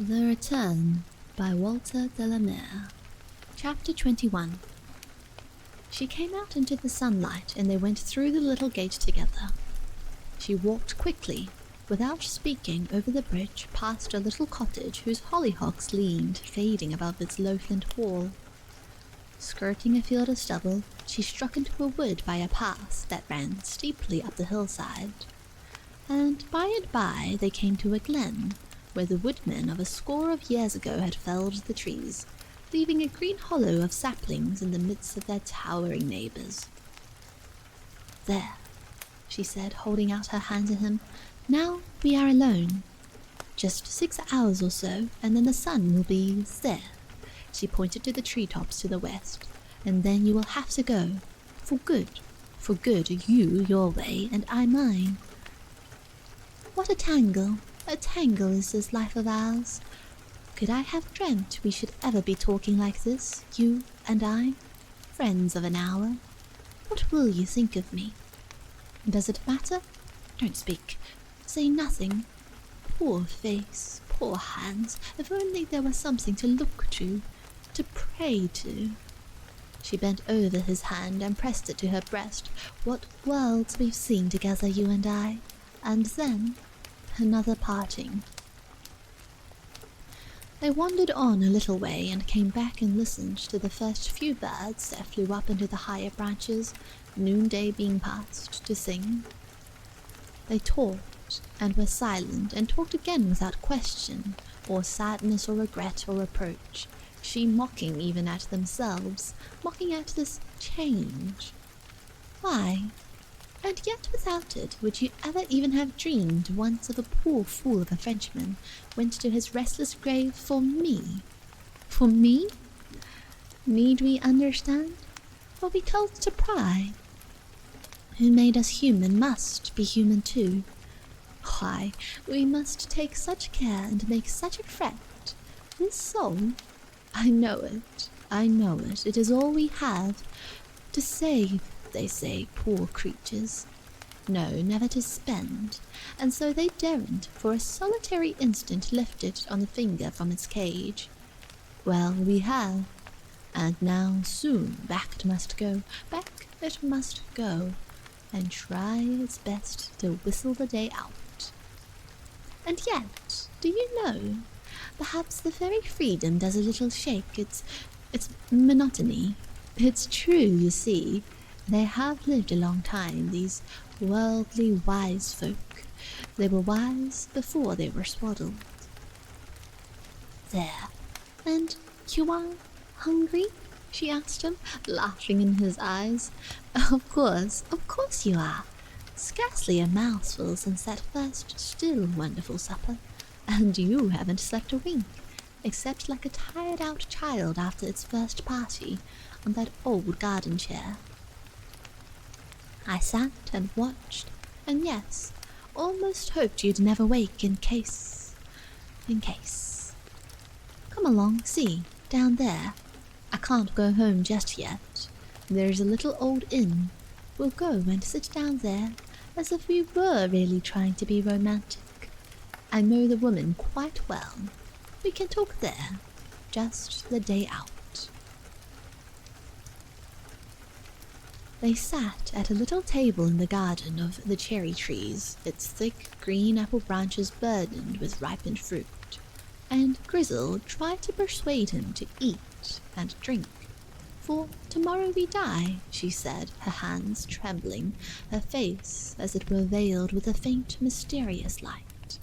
The Return by Walter de la Mare. Chapter 21. She came out into the sunlight and they went through the little gate together. She walked quickly, without speaking, over the bridge past a little cottage whose hollyhocks leaned, fading above its low flint wall. Skirting a field of stubble, she struck into a wood by a path that ran steeply up the hillside. And by they came to a glen, where the woodmen of a score of years ago had felled the trees, leaving a green hollow of saplings in the midst of their towering neighbours. "There," she said, holding out her hand to him. "Now we are alone. Just 6 hours or so, and then the sun will be there." She pointed to the treetops to the west. "And then you will have to go. For good. For good, you your way, and I mine. What a tangle is this life of ours. Could I have dreamt we should ever be talking like this, you and I, friends of an hour? What will you think of me? Does it matter? Don't speak. Say nothing. Poor face, poor hands. If only there was something to look to pray to." She bent over his hand and pressed it to her breast. "What worlds we've seen together, you and I. And then another parting." They wandered on a little way and came back and listened to the first few birds that flew up into the higher branches, noonday being past, to sing. They talked and were silent, and talked again without question, or sadness or regret or reproach, she mocking even at themselves, mocking at this change. Why? And yet without it, would you ever even have dreamed once of a poor fool of a Frenchman went to his restless grave for me? For me? Need we understand? Are we told to pry? Who made us human must be human too. Why, we must take such care and make such a fret. This soul, I know it, it is all we have. To save, they say, poor creatures. No, never to spend, and so they daren't for a solitary instant lift it on the finger from its cage. Well, we have, and now soon back it must go, and try its best to whistle the day out. And yet, do you know, perhaps the very freedom does a little shake its monotony. It's true, you see. They have lived a long time, these worldly wise folk. They were wise before they were swaddled. There. And you are hungry? She asked him, laughing in his eyes. Of course you are. Scarcely a mouthful since that first still wonderful supper. And you haven't slept a wink, except like a tired-out child after its first party, on that old garden chair. I sat and watched, and yes, almost hoped you'd never wake in case. Come along, see, down there. I can't go home just yet. There's a little old inn. We'll go and sit down there, as if we were really trying to be romantic. I know the woman quite well. We can talk there, just the day out. They sat at a little table in the garden of the cherry trees, its thick green apple branches burdened with ripened fruit, and Grizzle tried to persuade him to eat and drink. "For tomorrow we die," she said, her hands trembling, her face as it were veiled with a faint, mysterious light.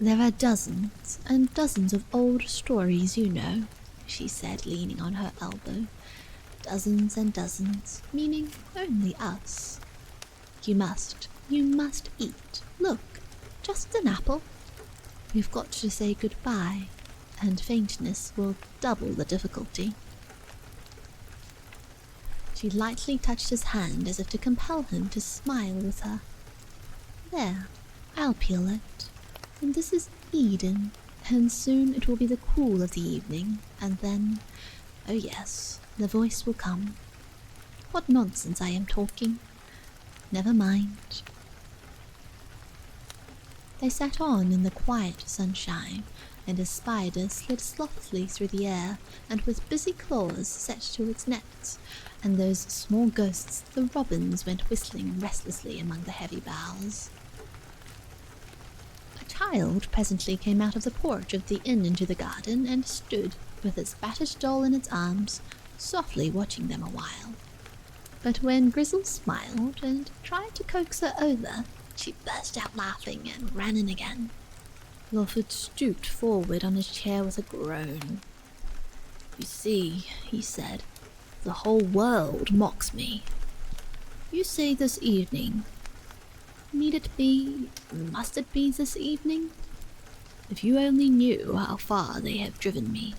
"There are dozens and dozens of old stories, you know," she said, leaning on her elbow. "Dozens and dozens, meaning only us. You must eat. Look, just an apple. We've got to say goodbye, and faintness will double the difficulty." She lightly touched his hand as if to compel him to smile with her. "There, I'll peel it. And this is Eden, and soon it will be the cool of the evening, and then, oh yes, the voice will come. What nonsense I am talking. Never mind." They sat on in the quiet sunshine, and a spider slid softly through the air, and with busy claws set to its nets, and those small ghosts, the robins, went whistling restlessly among the heavy boughs. A child presently came out of the porch of the inn into the garden, and stood, with its battered doll in its arms, softly watching them a while. But when Grizzle smiled and tried to coax her over, she burst out laughing and ran in again. Lawford stooped forward on his chair with a groan. "You see," he said, "the whole world mocks me. You say this evening. Need it be, must it be this evening? If you only knew how far they have driven me.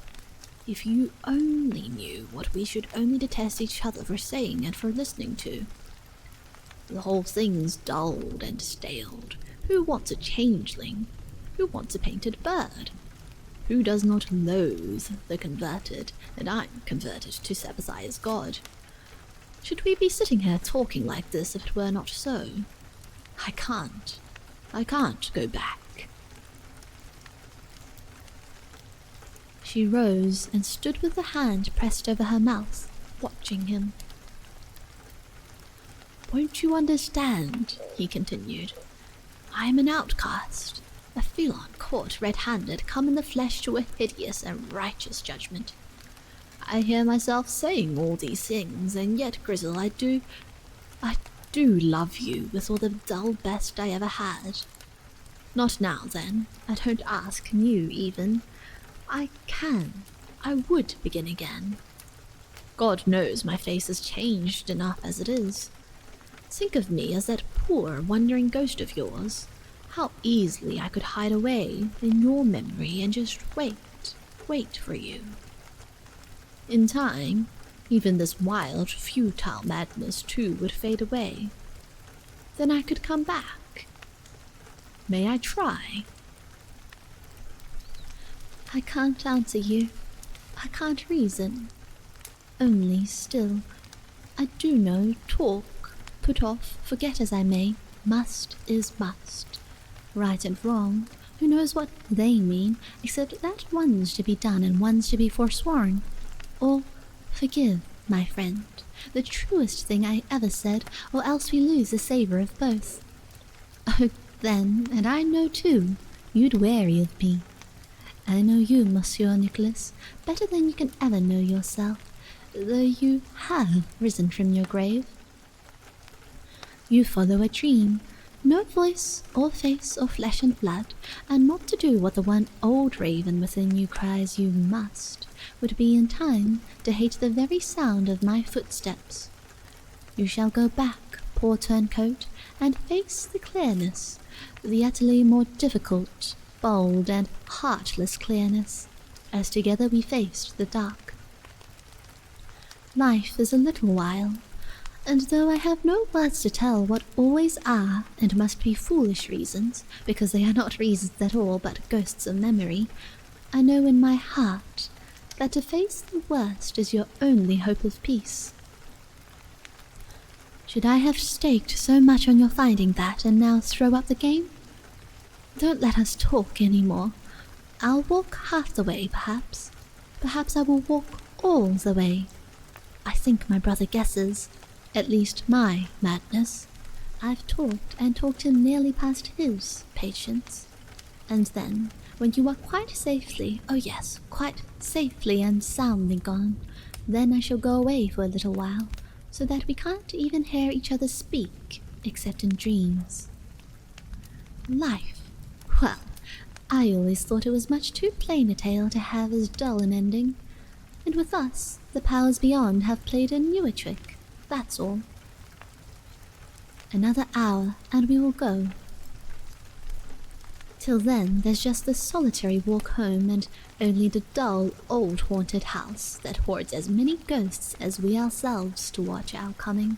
If you only knew what we should only detest each other for saying and for listening to. The whole thing's dulled and staled. Who wants a changeling? Who wants a painted bird? Who does not loathe the converted, and I'm converted to sympathize as God? Should we be sitting here talking like this if it were not so? I can't go back." She rose and stood with the hand pressed over her mouth, watching him. "Won't you understand?" he continued. "I am an outcast, a felon caught red-handed, come in the flesh to a hideous and righteous judgment. I hear myself saying all these things, and yet, Grizzle, I do love you with all the dull best I ever had. Not now, then. I don't ask you, even. I would begin again. God knows my face has changed enough as it is. Think of me as that poor, wandering ghost of yours. How easily I could hide away in your memory and just wait for you. In time, even this wild, futile madness too would fade away. Then I could come back. May I try?" "I can't answer you. I can't reason. Only still, I do know talk, put off, forget as I may, must is must. Right and wrong, who knows what they mean, except that one's to be done and one's to be forsworn. Or, forgive, my friend, the truest thing I ever said, or else we lose the savour of both. Oh, then, and I know too, you'd weary of me. I know you, Monsieur Nicholas, better than you can ever know yourself, though you have risen from your grave. You follow a dream, no voice or face or flesh and blood, and not to do what the one old raven within you cries you must, would be in time to hate the very sound of my footsteps. You shall go back, poor turncoat, and face the clearness, the utterly more difficult, bold, and heartless clearness, as together we faced the dark. Life is a little while, and though I have no words to tell what always are and must be foolish reasons, because they are not reasons at all but ghosts of memory, I know in my heart that to face the worst is your only hope of peace. Should I have staked so much on your finding that and now throw up the game? Don't let us talk any more. I'll walk half the way, perhaps. Perhaps I will walk all the way. I think my brother guesses, at least my madness. I've talked and talked him nearly past his patience. And then, when you are quite safely, oh yes, quite safely and soundly gone, then I shall go away for a little while, so that we can't even hear each other speak, except in dreams. Life. Well, I always thought it was much too plain a tale to have as dull an ending, and with us, the powers beyond have played a newer trick, that's all. Another hour, and we will go. Till then, there's just the solitary walk home, and only the dull, old haunted house that hoards as many ghosts as we ourselves to watch our coming.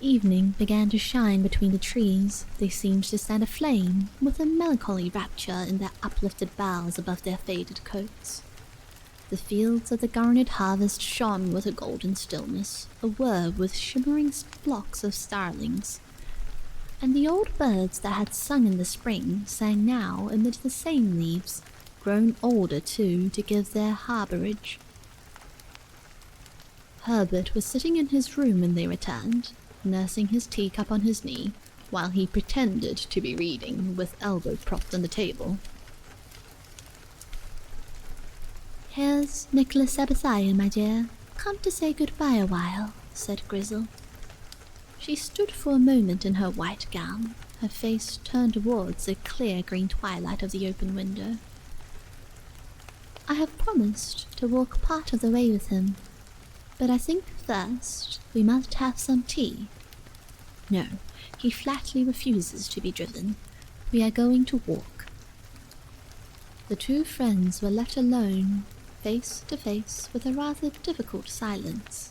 Evening began to shine between the trees. They seemed to stand aflame, with a melancholy rapture in their uplifted boughs above their faded coats. The fields of the garnered harvest shone with a golden stillness, awhirl with shimmering flocks of starlings. and the old birds that had sung in the spring sang now amid the same leaves, grown older too, to give their harbourage. Herbert was sitting in his room when they returned, nursing his teacup on his knee, while he pretended to be reading, with elbow propped on the table. "Here's ᴛɪᴍᴏᴏ, my dear, come to say goodbye a while," said Grizzle. She stood for a moment in her white gown, her face turned towards the clear green twilight of the open window. "I have promised to walk part of the way with him, but I think first we must have some tea. No, he flatly refuses to be driven. We are going to walk." The two friends were left alone, face to face with a rather difficult silence.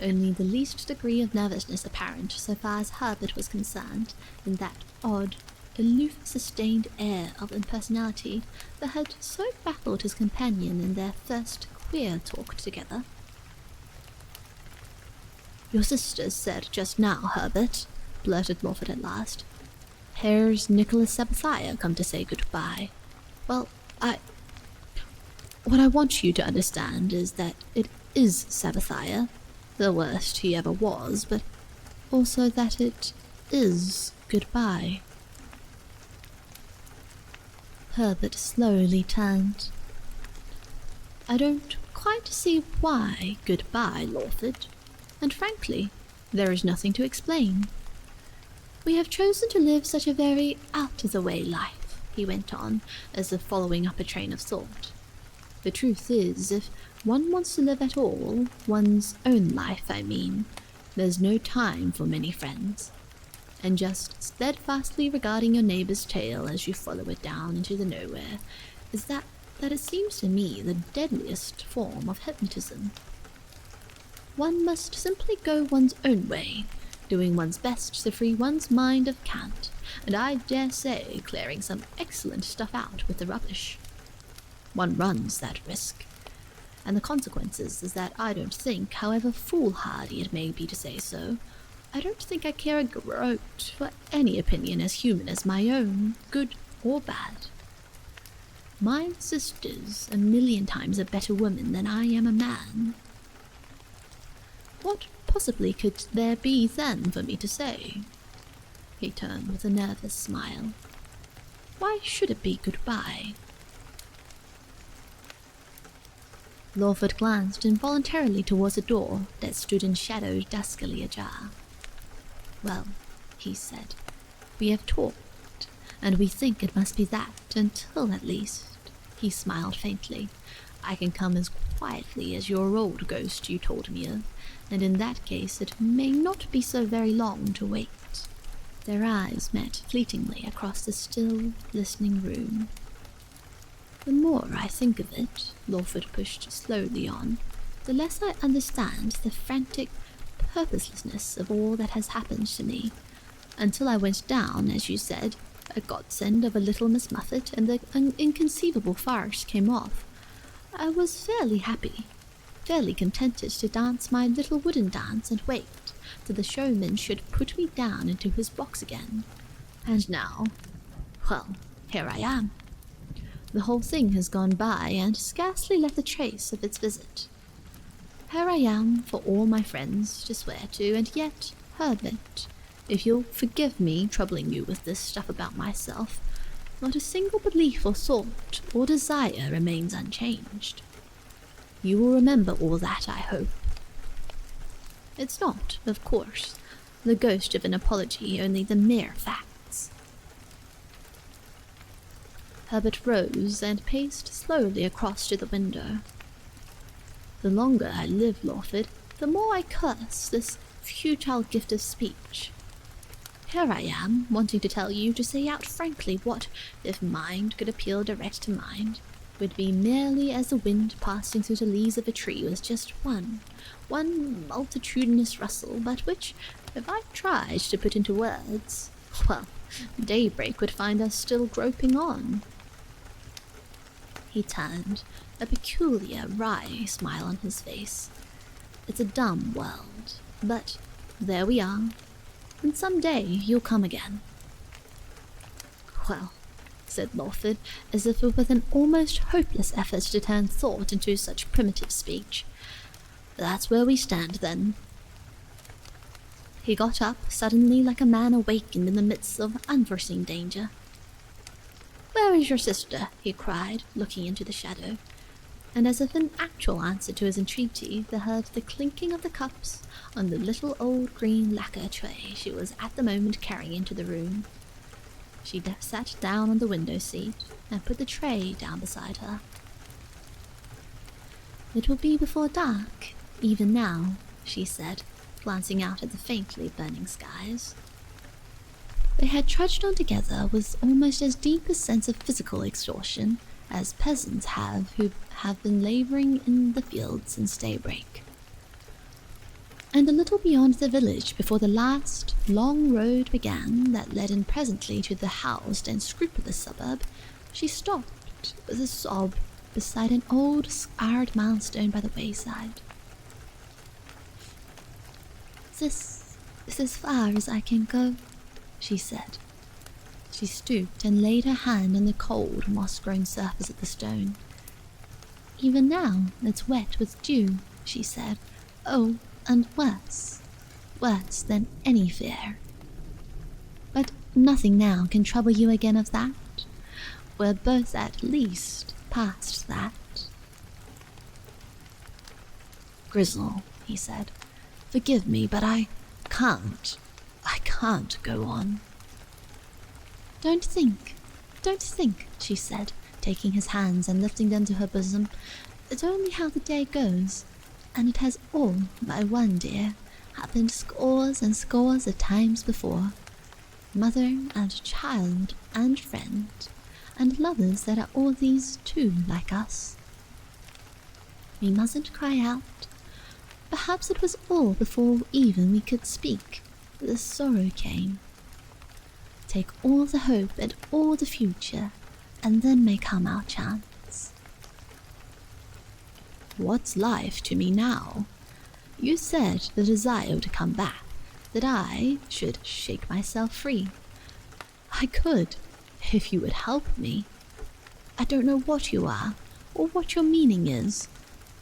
Only the least degree of nervousness apparent so far as Herbert was concerned, in that odd, aloof, sustained air of impersonality that had so baffled his companion in their first queer talk together. "Your sister said just now, Herbert," blurted Lawford at last, "Here's ᴛɪᴍᴏᴏ come to say goodbye. Well, what I want you to understand is that it is Sabbathia, the worst he ever was, but also that it is goodbye." Herbert slowly turned. "I don't quite see why goodbye, Lawford, and frankly, there is nothing to explain. We have chosen to live such a very out-of-the-way life," he went on, as if following up a train of thought. "The truth is, if one wants to live at all, one's own life, I mean, there's no time for many friends. And just steadfastly regarding your neighbour's tail as you follow it down into the nowhere is that it seems to me the deadliest form of hypnotism. One must simply go one's own way, doing one's best to free one's mind of cant, and I dare say clearing some excellent stuff out with the rubbish. One runs that risk, and the consequences is that I don't think, however foolhardy it may be to say so, I don't think I care a groat for any opinion as human as my own, good or bad. My sister's a million times a better woman than I am a man. What possibly could there be then for me to say?" He turned with a nervous smile. "Why should it be goodbye?" Lawford glanced involuntarily towards a door that stood in shadow duskily ajar. "Well," he said, "we have talked, and we think it must be that until, at least," he smiled faintly, "I can come as quietly as your old ghost you told me of, and in that case it may not be so very long to wait." Their eyes met fleetingly across the still, listening room. "The more I think of it," Lawford pushed slowly on, "the less I understand the frantic purposelessness of all that has happened to me. Until I went down, as you said, a godsend of a little Miss Muffet, and the inconceivable farce came off, I was fairly happy, fairly contented to dance my little wooden dance and wait till the showman should put me down into his box again. And now, well, here I am. The whole thing has gone by and scarcely left a trace of its visit. Here I am for all my friends to swear to, and yet, Herbert, if you'll forgive me troubling you with this stuff about myself, not a single belief or thought or desire remains unchanged. You will remember all that, I hope. It's not, of course, the ghost of an apology, only the mere facts." Herbert rose and paced slowly across to the window. "The longer I live, Lawford, the more I curse this futile gift of speech. Here I am, wanting to tell you to say out frankly what, if mind could appeal direct to mind, would be merely as the wind passing through the leaves of a tree with just one multitudinous rustle, but which, if I tried to put into words, well, daybreak would find us still groping on." He turned, a peculiar, wry smile on his face. "It's a dumb world, but there we are. and some day you'll come again." "Well," said Lawford, as if with an almost hopeless effort to turn thought into such primitive speech, "that's where we stand, then." He got up suddenly like a man awakened in the midst of unforeseen danger. "Where is your sister?" he cried, looking into the shadow, and as if in actual answer to his entreaty, they heard the clinking of the cups on the little old green lacquer tray she was at the moment carrying into the room. She sat down on the window seat and put the tray down beside her. "It will be before dark, even now," she said, glancing out at the faintly burning skies. They had trudged on together with almost as deep a sense of physical exhaustion as peasants have who have been labouring in the fields since daybreak. And a little beyond the village, before the last long road began that led in presently to the housed and scrupulous suburb, she stopped with a sob beside an old scarred milestone by the wayside. This is as far as I can go," she said. She stooped and laid her hand on the cold, moss-grown surface of the stone. "Even now it's wet with dew," she said. "Oh, and worse than any fear. But nothing now can trouble you again of that. We're both at least past that." "Grizzle," he said, "forgive me, but I can't go on." Don't think," she said, taking his hands and lifting them to her bosom. "It's only how the day goes, and it has all, by one dear, happened scores and scores of times before. Mother and child and friend, and lovers that are all these too like us. We mustn't cry out. Perhaps it was all before even we could speak, the sorrow came. Take all the hope and all the future, and then may come our chance." "What's life to me now? You said the desire to come back, that I should shake myself free. I could, if you would help me. I don't know what you are, or what your meaning is,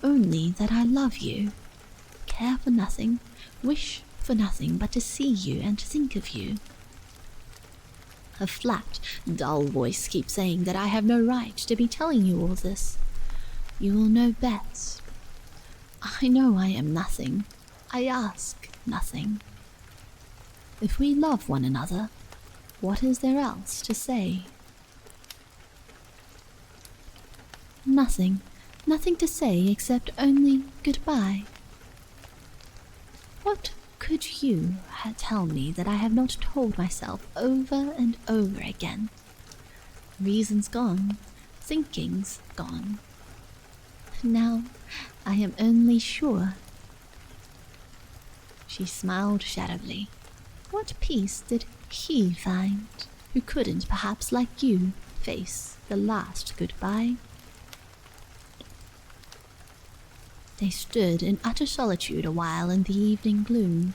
only that I love you, care for nothing, wish for nothing but to see you and to think of you." Her flat, dull voice keeps saying that I have no right to be telling you all this. You will know best. I know I am nothing. I ask nothing. If we love one another, what is there else to say? Nothing to say except only goodbye. What could you tell me that I have not told myself over and over again? Reason's gone, thinking's gone. Now I am only sure. She smiled shadowily. What peace did he find, who couldn't, perhaps like you, face the last goodbye? They stood in utter solitude a while in the evening gloom.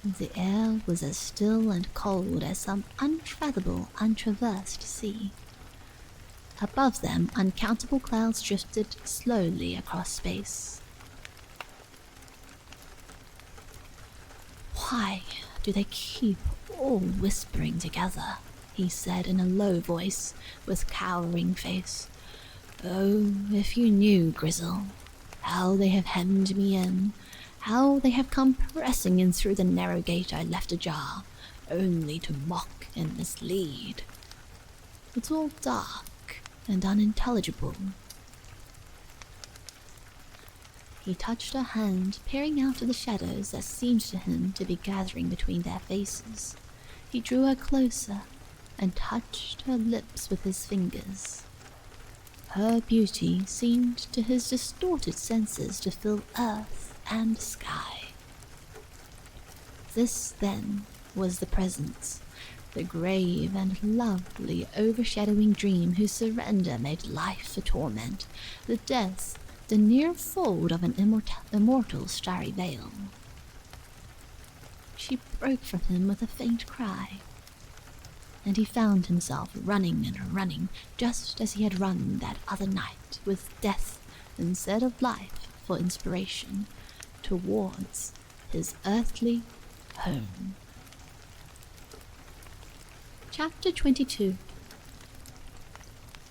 The air was as still and cold as some unfathomable, untraversed sea. Above them, uncountable clouds drifted slowly across space. "Why do they keep all whispering together?" he said in a low voice, with cowering face. "Oh, if you knew, Grizzle, how they have hemmed me in, how they have come pressing in through the narrow gate I left ajar, only to mock and mislead. It's all dark and unintelligible." He touched her hand, peering out of the shadows that seemed to him to be gathering between their faces. He drew her closer and touched her lips with his fingers. Her beauty seemed to his distorted senses to fill earth and sky. This, then, was the presence, the grave and lovely overshadowing dream whose surrender made life a torment, the death the near fold of an immortal starry veil. she broke from him with a faint cry, and he found himself running and running, just as he had run that other night, with death instead of life for inspiration, towards his earthly home. Chapter 22.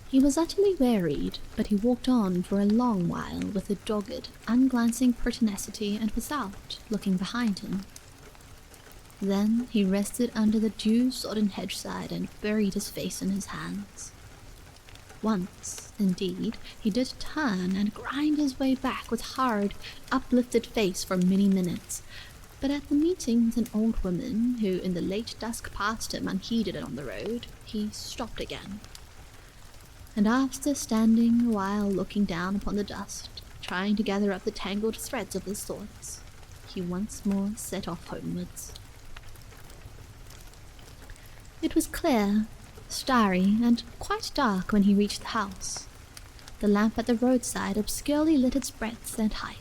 He was utterly wearied, but he walked on for a long while with a dogged, unglancing pertinacity and without looking behind him. Then he rested under the dew-sodden hedgeside and buried his face in his hands. Once, indeed, he did turn and grind his way back with hard, uplifted face for many minutes, but at the meeting with an old woman who in the late dusk passed him unheeded on the road, he stopped again. And after standing a while looking down upon the dust, trying to gather up the tangled threads of his thoughts, he once more set off homewards. It was clear, starry, and quite dark when he reached the house. The lamp at the roadside obscurely lit its breadth and height.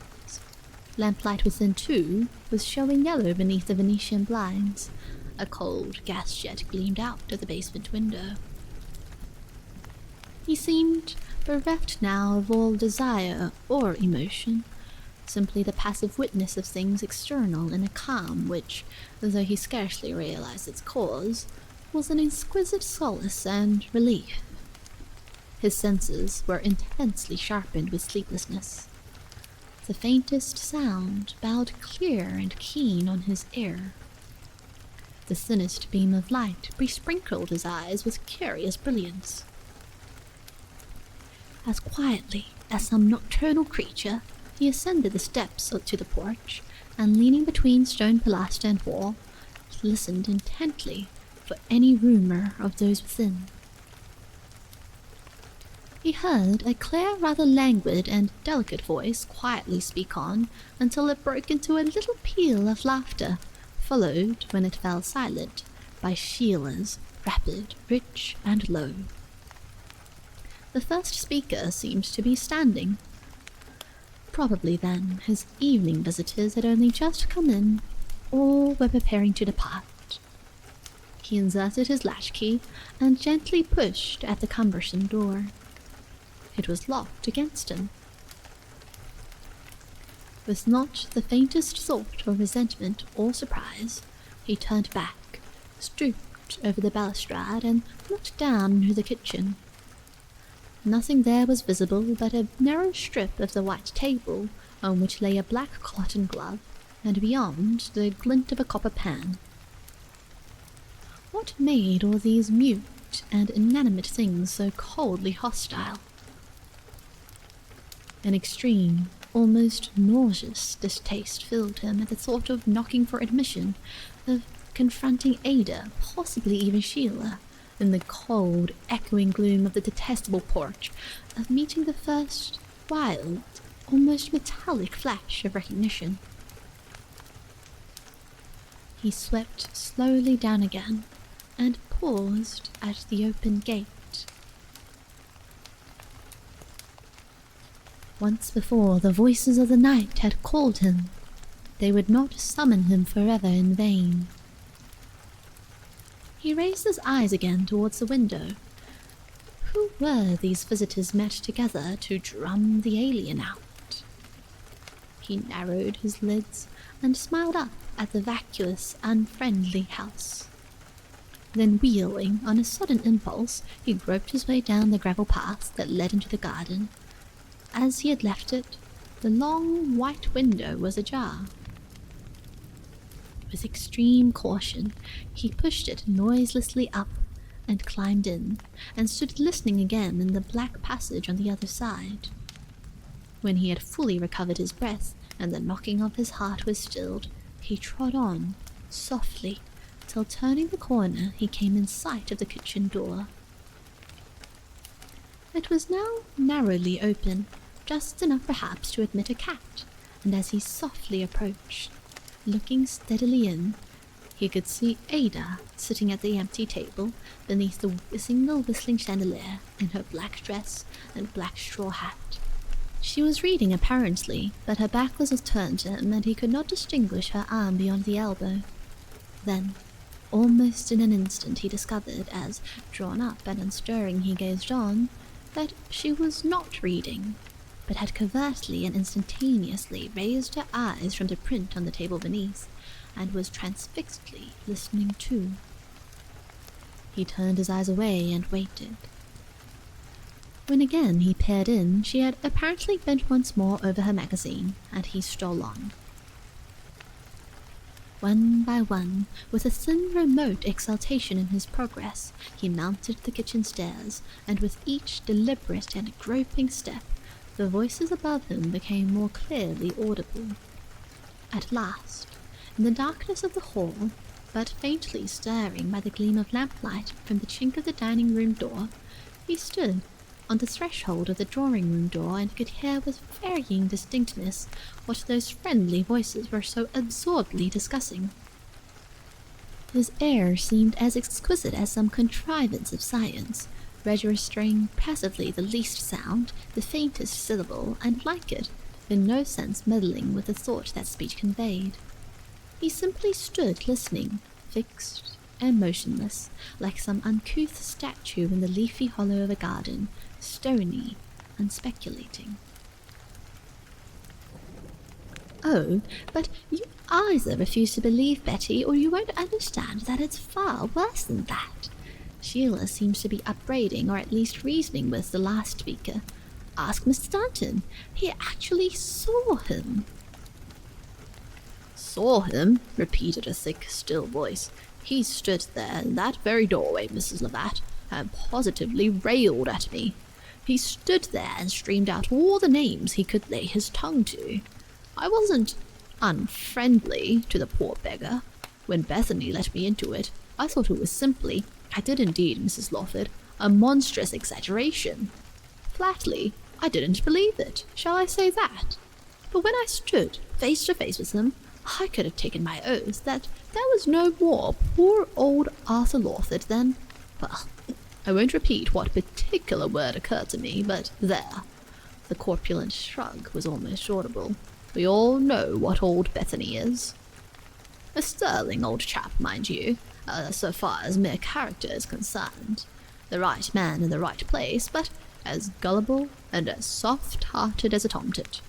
Lamplight within, too, was showing yellow beneath the Venetian blinds. A cold gas jet gleamed out of the basement window. He seemed bereft now of all desire or emotion, simply the passive witness of things external in a calm which, though he scarcely realized its cause, was an exquisite solace and relief. His senses were intensely sharpened with sleeplessness. The faintest sound bowed clear and keen on his ear. The thinnest beam of light besprinkled his eyes with curious brilliance. As quietly as some nocturnal creature, he ascended the steps to the porch, and leaning between stone pilaster and wall, listened intently for any rumor of those within. He heard a clear, rather languid and delicate voice quietly speak on until it broke into a little peal of laughter, followed, when it fell silent, by Sheila's, rapid, rich, and low. The first speaker seemed to be standing. Probably then his evening visitors had only just come in, or were preparing to depart. He inserted his latchkey and gently pushed at the cumbersome door. It was locked against him. With not the faintest thought of resentment or surprise, he turned back, stooped over the balustrade, and looked down into the kitchen. Nothing there was visible but a narrow strip of the white table, on which lay a black cotton glove, and beyond the glint of a copper pan. What made all these mute and inanimate things so coldly hostile? An extreme, almost nauseous distaste filled him at the thought of knocking for admission, of confronting Ada, possibly even Sheila, in the cold, echoing gloom of the detestable porch, of meeting the first wild, almost metallic flash of recognition. He swept slowly down again, and paused at the open gate. Once before the voices of the night had called him. They would not summon him forever in vain. He raised his eyes again towards the window. Who were these visitors met together to drum the alien out? He narrowed his lids and smiled up at the vacuous, unfriendly house. Then wheeling on a sudden impulse, he groped his way down the gravel path that led into the garden. As he had left it, the long white window was ajar. With extreme caution, he pushed it noiselessly up and climbed in, and stood listening again in the black passage on the other side. When he had fully recovered his breath, and the knocking of his heart was stilled, he trod on, softly, till turning the corner he came in sight of the kitchen door. It was now narrowly open, just enough perhaps to admit a cat, and as he softly approached, looking steadily in, he could see Ada sitting at the empty table beneath the single whistling chandelier in her black dress and black straw hat. She was reading apparently, but her back was turned to him and he could not distinguish her arm beyond the elbow. Then, almost in an instant, he discovered, as, drawn up and unstirring, he gazed on, that she was not reading, but had covertly and instantaneously raised her eyes from the print on the table beneath, and was transfixedly listening too. He turned his eyes away and waited. When again he peered in, she had apparently bent once more over her magazine, and he stole on. One by one, with a thin remote exultation in his progress, he mounted the kitchen stairs, and with each deliberate and groping step, the voices above him became more clearly audible. At last, in the darkness of the hall, but faintly stirring by the gleam of lamplight from the chink of the dining-room door, he stood on the threshold of the drawing-room door and could hear with varying distinctness what those friendly voices were so absorbedly discussing. His air seemed as exquisite as some contrivance of science, registering passively the least sound, the faintest syllable, and like it, in no sense meddling with the thought that speech conveyed. He simply stood listening, fixed and motionless, like some uncouth statue in the leafy hollow of a garden, stony and speculating. "Oh, but you either refuse to believe, Betty, or you won't understand that it's far worse than that. Sheila seems to be upbraiding, or at least reasoning with, the last speaker. Ask Mr. Danton. He actually saw him." "Saw him?" repeated a thick, still voice. "He stood there in that very doorway, Mrs. Lovat, and positively railed at me. He stood there and streamed out all the names he could lay his tongue to. I wasn't unfriendly to the poor beggar. When Bethany let me into it, I thought it was simply, I did indeed, Mrs. Lawford, a monstrous exaggeration. Flatly, I didn't believe it, shall I say that? But when I stood face to face with him, I could have taken my oath that there was no more poor old Arthur Lawford than, well, I won't repeat what particular word occurred to me, but there." The corpulent shrug was almost audible. "We all know what old Bethany is. A sterling old chap, mind you, so far as mere character is concerned. The right man in the right place, but as gullible and as soft-hearted as a tomtit.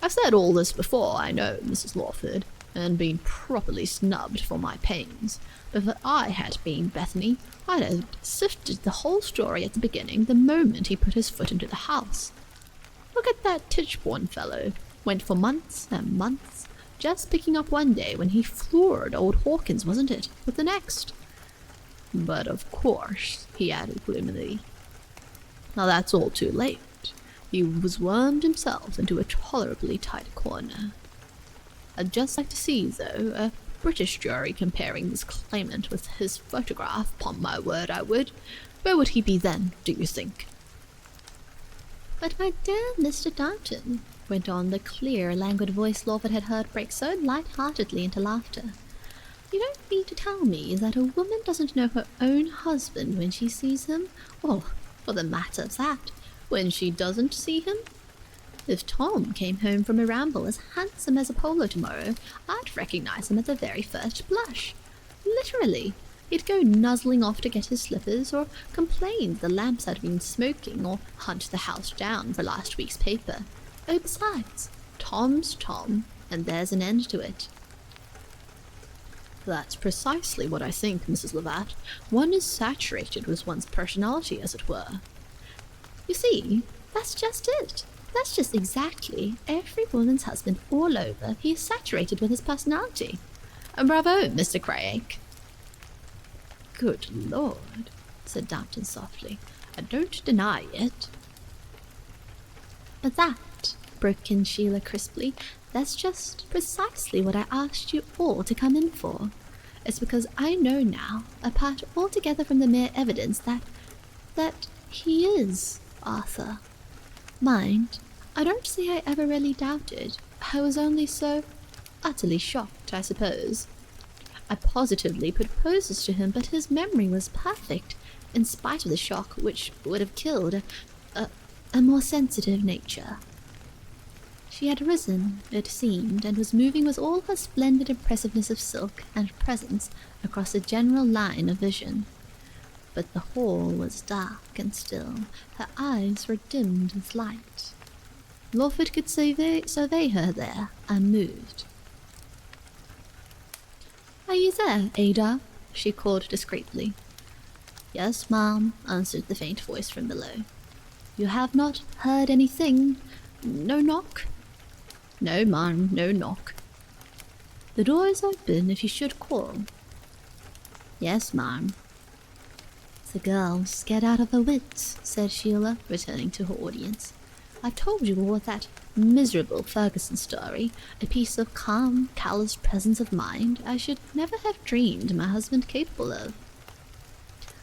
I've said all this before, I know, Mrs. Lawford, and been properly snubbed for my pains, but if I had been Bethany, I'd have sifted the whole story at the beginning the moment he put his foot into the house. Look at that Tichborne fellow. Went for months and months, just picking up one day when he floored old Hawkins, wasn't it, with the next? But of course," he added gloomily, "now that's all too late. He was wormed himself into a tolerably tight corner. I'd just like to see, though, a British jury comparing this claimant with his photograph, upon my word I would. Where would he be then, do you think?" "But my dear Mr. Danton," went on the clear, languid voice Lawford had heard break so light-heartedly into laughter, "you don't mean to tell me that a woman doesn't know her own husband when she sees him, or, for the matter of that, when she doesn't see him? If Tom came home from a ramble as handsome as Apollo tomorrow, I'd recognize him at the very first blush. Literally. He'd go nuzzling off to get his slippers, or complain the lamps had been smoking, or hunt the house down for last week's paper. Oh, besides, Tom's Tom, and there's an end to it." "That's precisely what I think, Mrs. Lovat. One is saturated with one's personality, as it were." "You see, that's just it. That's just exactly every woman's husband all over. He is saturated with his personality. And bravo, Mr. Craig." "Good Lord," said Danton softly. "I don't deny it." "But that," broke in Sheila crisply, "that's just precisely what I asked you all to come in for. It's because I know now, apart altogether from the mere evidence, that he is Arthur. Mind, I don't say I ever really doubted. I was only so utterly shocked, I suppose. I positively put poses to him, but his memory was perfect, in spite of the shock which would have killed a more sensitive nature." She had risen, it seemed, and was moving with all her splendid impressiveness of silk and presence across a general line of vision. But the hall was dark and still. Her eyes were dimmed with light. Lawford could survey her there, unmoved. "Are you there, Ada?" she called discreetly. "Yes, ma'am," answered the faint voice from below. "You have not heard anything? No knock?" "No, ma'am, no knock." "The door is open if you should call." "Yes, ma'am." "The girl's scared out of her wits," said Sheila, returning to her audience. "I've told you all that miserable Ferguson story, a piece of calm, callous presence of mind I should never have dreamed my husband capable of.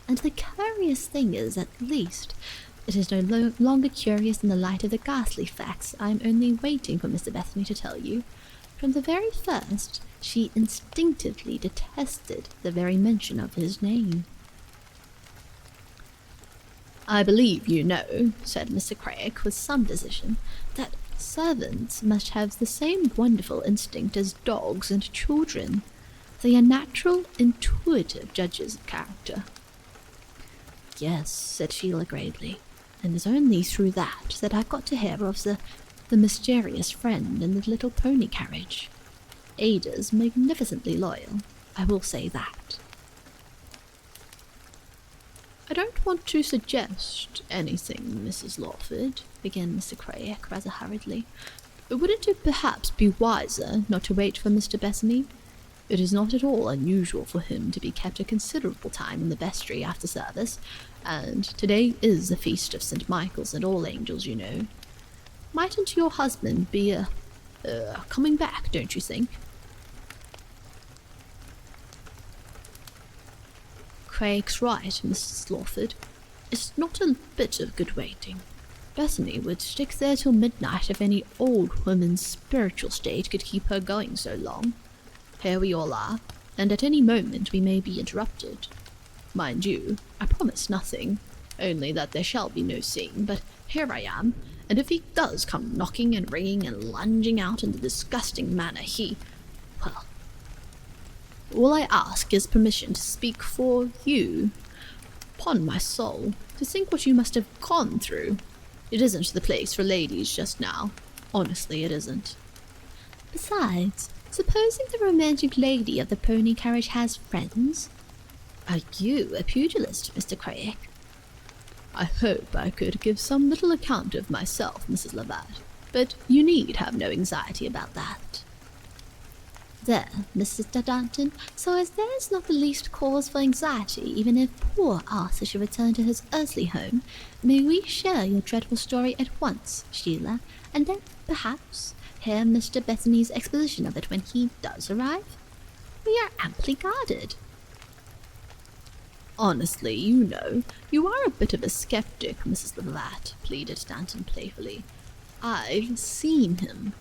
And the curious thing is, at least, it is no longer curious in the light of the ghastly facts I am only waiting for Mr. Bethany to tell you. From the very first, she instinctively detested the very mention of his name." "I believe you know," said Mr. Craig with some decision, "that servants must have the same wonderful instinct as dogs and children. They are natural, intuitive judges of character." "Yes," said Sheila gravely, "and it's only through that I got to hear of the mysterious friend in the little pony carriage. Ada's magnificently loyal, I will say that." "I don't want to suggest anything, Mrs. Lawford," began Mr. Craig rather hurriedly. "Wouldn't it perhaps be wiser not to wait for Mr. Bethany? It is not at all unusual for him to be kept a considerable time in the vestry after service, and today is the feast of St. Michael's and All Angels, you know. Mightn't your husband be, coming back, don't you think?" "Craig's right, Mrs. Lawford. It's not a bit of good waiting. Bethany would stick there till midnight if any old woman's spiritual state could keep her going so long. Here we all are, and at any moment we may be interrupted. Mind you, I promise nothing, only that there shall be no scene, but here I am, and if he does come knocking and ringing and lunging out in the disgusting manner well, all I ask is permission to speak for you. Upon my soul, to think what you must have gone through. It isn't the place for ladies just now. Honestly, it isn't. Besides, supposing the romantic lady of the pony carriage has friends? Are you a pugilist, Mr. Craig?" "I hope I could give some little account of myself, Mrs. Labatt, but you need have no anxiety about that." "There, Mr. Darnton, so as there is not the least cause for anxiety, even if poor Arthur should return to his earthly home, may we share your dreadful story at once, Sheila, and then, perhaps, hear Mr. Bethany's exposition of it when he does arrive? We are amply guarded." "Honestly, you know, you are a bit of a skeptic, Mrs. Labatt," pleaded Danton playfully. "I've seen him."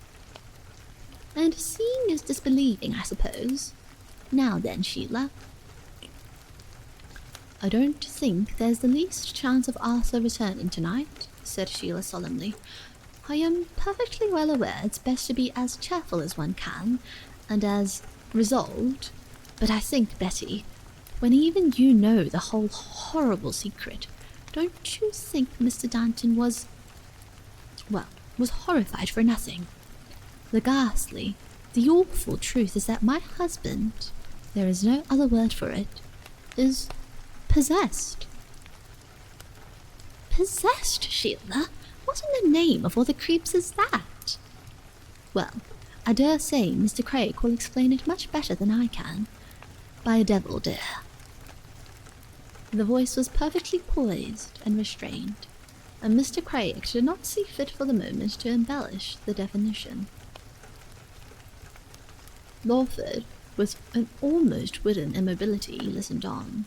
"And seeing is disbelieving, I suppose. Now then, Sheila." "I don't think there's the least chance of Arthur returning tonight," said Sheila solemnly. "I am perfectly well aware it's best to be as cheerful as one can, and as resolved. But I think, Betty, when even you know the whole horrible secret, don't you think Mr. Danton was horrified for nothing? The ghastly, the awful truth is that my husband, there is no other word for it, is possessed." "Possessed, Sheila? What in the name of all the creeps is that?" "Well, I dare say Mr. Craig will explain it much better than I can. By a devil, dear." The voice was perfectly poised and restrained, and Mr. Craig did not see fit for the moment to embellish the definition. Lawford, with an almost wooden immobility, listened on.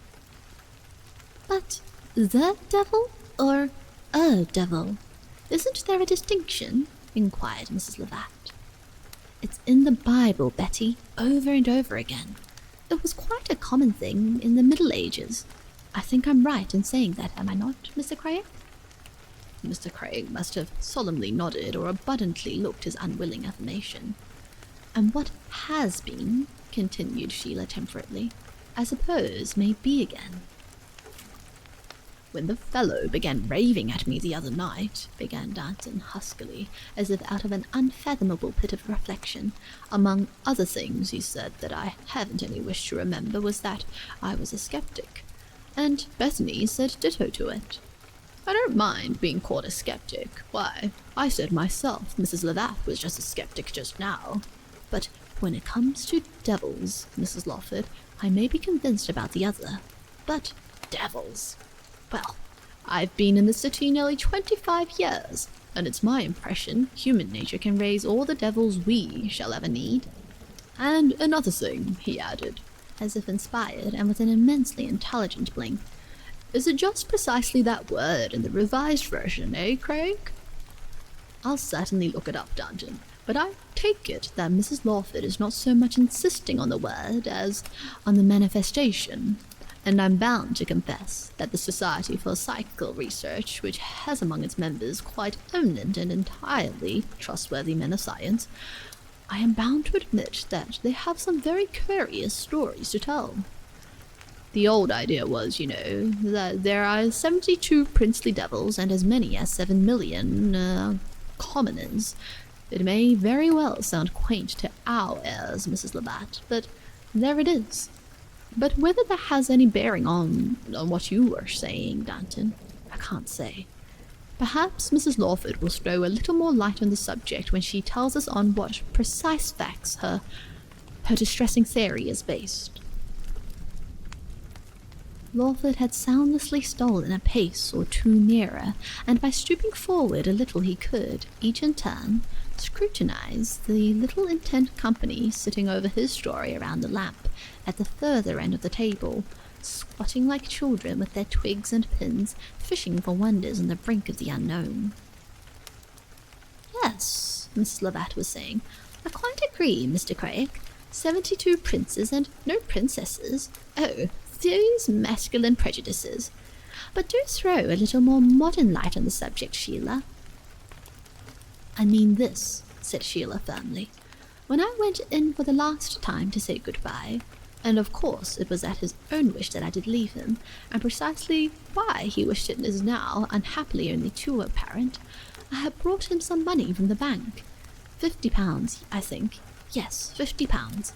"But the devil, or a devil? Isn't there a distinction?" inquired Mrs. Labatt. "It's in the Bible, Betty, over and over again. It was quite a common thing in the Middle Ages. I think I'm right in saying that, am I not, Mr. Craig?" Mr. Craig must have solemnly nodded or abundantly looked his unwilling affirmation. And what has been, continued Sheila temperately, I suppose may be again. When the fellow began raving at me the other night, began Danton huskily, as if out of an unfathomable pit of reflection, among other things he said that I haven't any wish to remember was that I was a skeptic, and Bethany said ditto to it. I don't mind being called a skeptic. Why, I said myself Mrs. Lavath was just a skeptic just now. But when it comes to devils, Mrs. Lawford, I may be convinced about the other. But devils! Well, I've been in the city nearly 25 years, and it's my impression human nature can raise all the devils we shall ever need. And another thing, he added, as if inspired and with an immensely intelligent blink. Is it just precisely that word in the revised version, eh, Craig? I'll certainly look it up, Danton, but I take it that Mrs. Lawford is not so much insisting on the word as on the manifestation, and I'm bound to confess that the Society for Psychical Research, which has among its members quite eminent and entirely trustworthy men of science, I am bound to admit that they have some very curious stories to tell. The old idea was, you know, that there are 72 princely devils and as many as 7 million, commoners. It may very well sound quaint to our ears, Mrs. Labatt, but there it is. But whether that has any bearing on what you were saying, Danton, I can't say. Perhaps Mrs. Lawford will throw a little more light on the subject when she tells us on what precise facts her distressing theory is based. Lawford had soundlessly stolen a pace or two nearer, and by stooping forward a little he could, each in turn, scrutinize the little intent company sitting over his story around the lamp at the further end of the table, squatting like children with their twigs and pins, fishing for wonders on the brink of the unknown. Yes, Mrs. Lavatt was saying, I quite agree, Mr. Craig. 72 princes and no princesses. Oh, those masculine prejudices. But do throw a little more modern light on the subject, Sheila. I mean this, said Sheila firmly. When I went in for the last time to say goodbye, and of course it was at his own wish that I did leave him, and precisely why he wished it is now unhappily only too apparent, I had brought him some money from the bank. £50, I think. Yes, £50.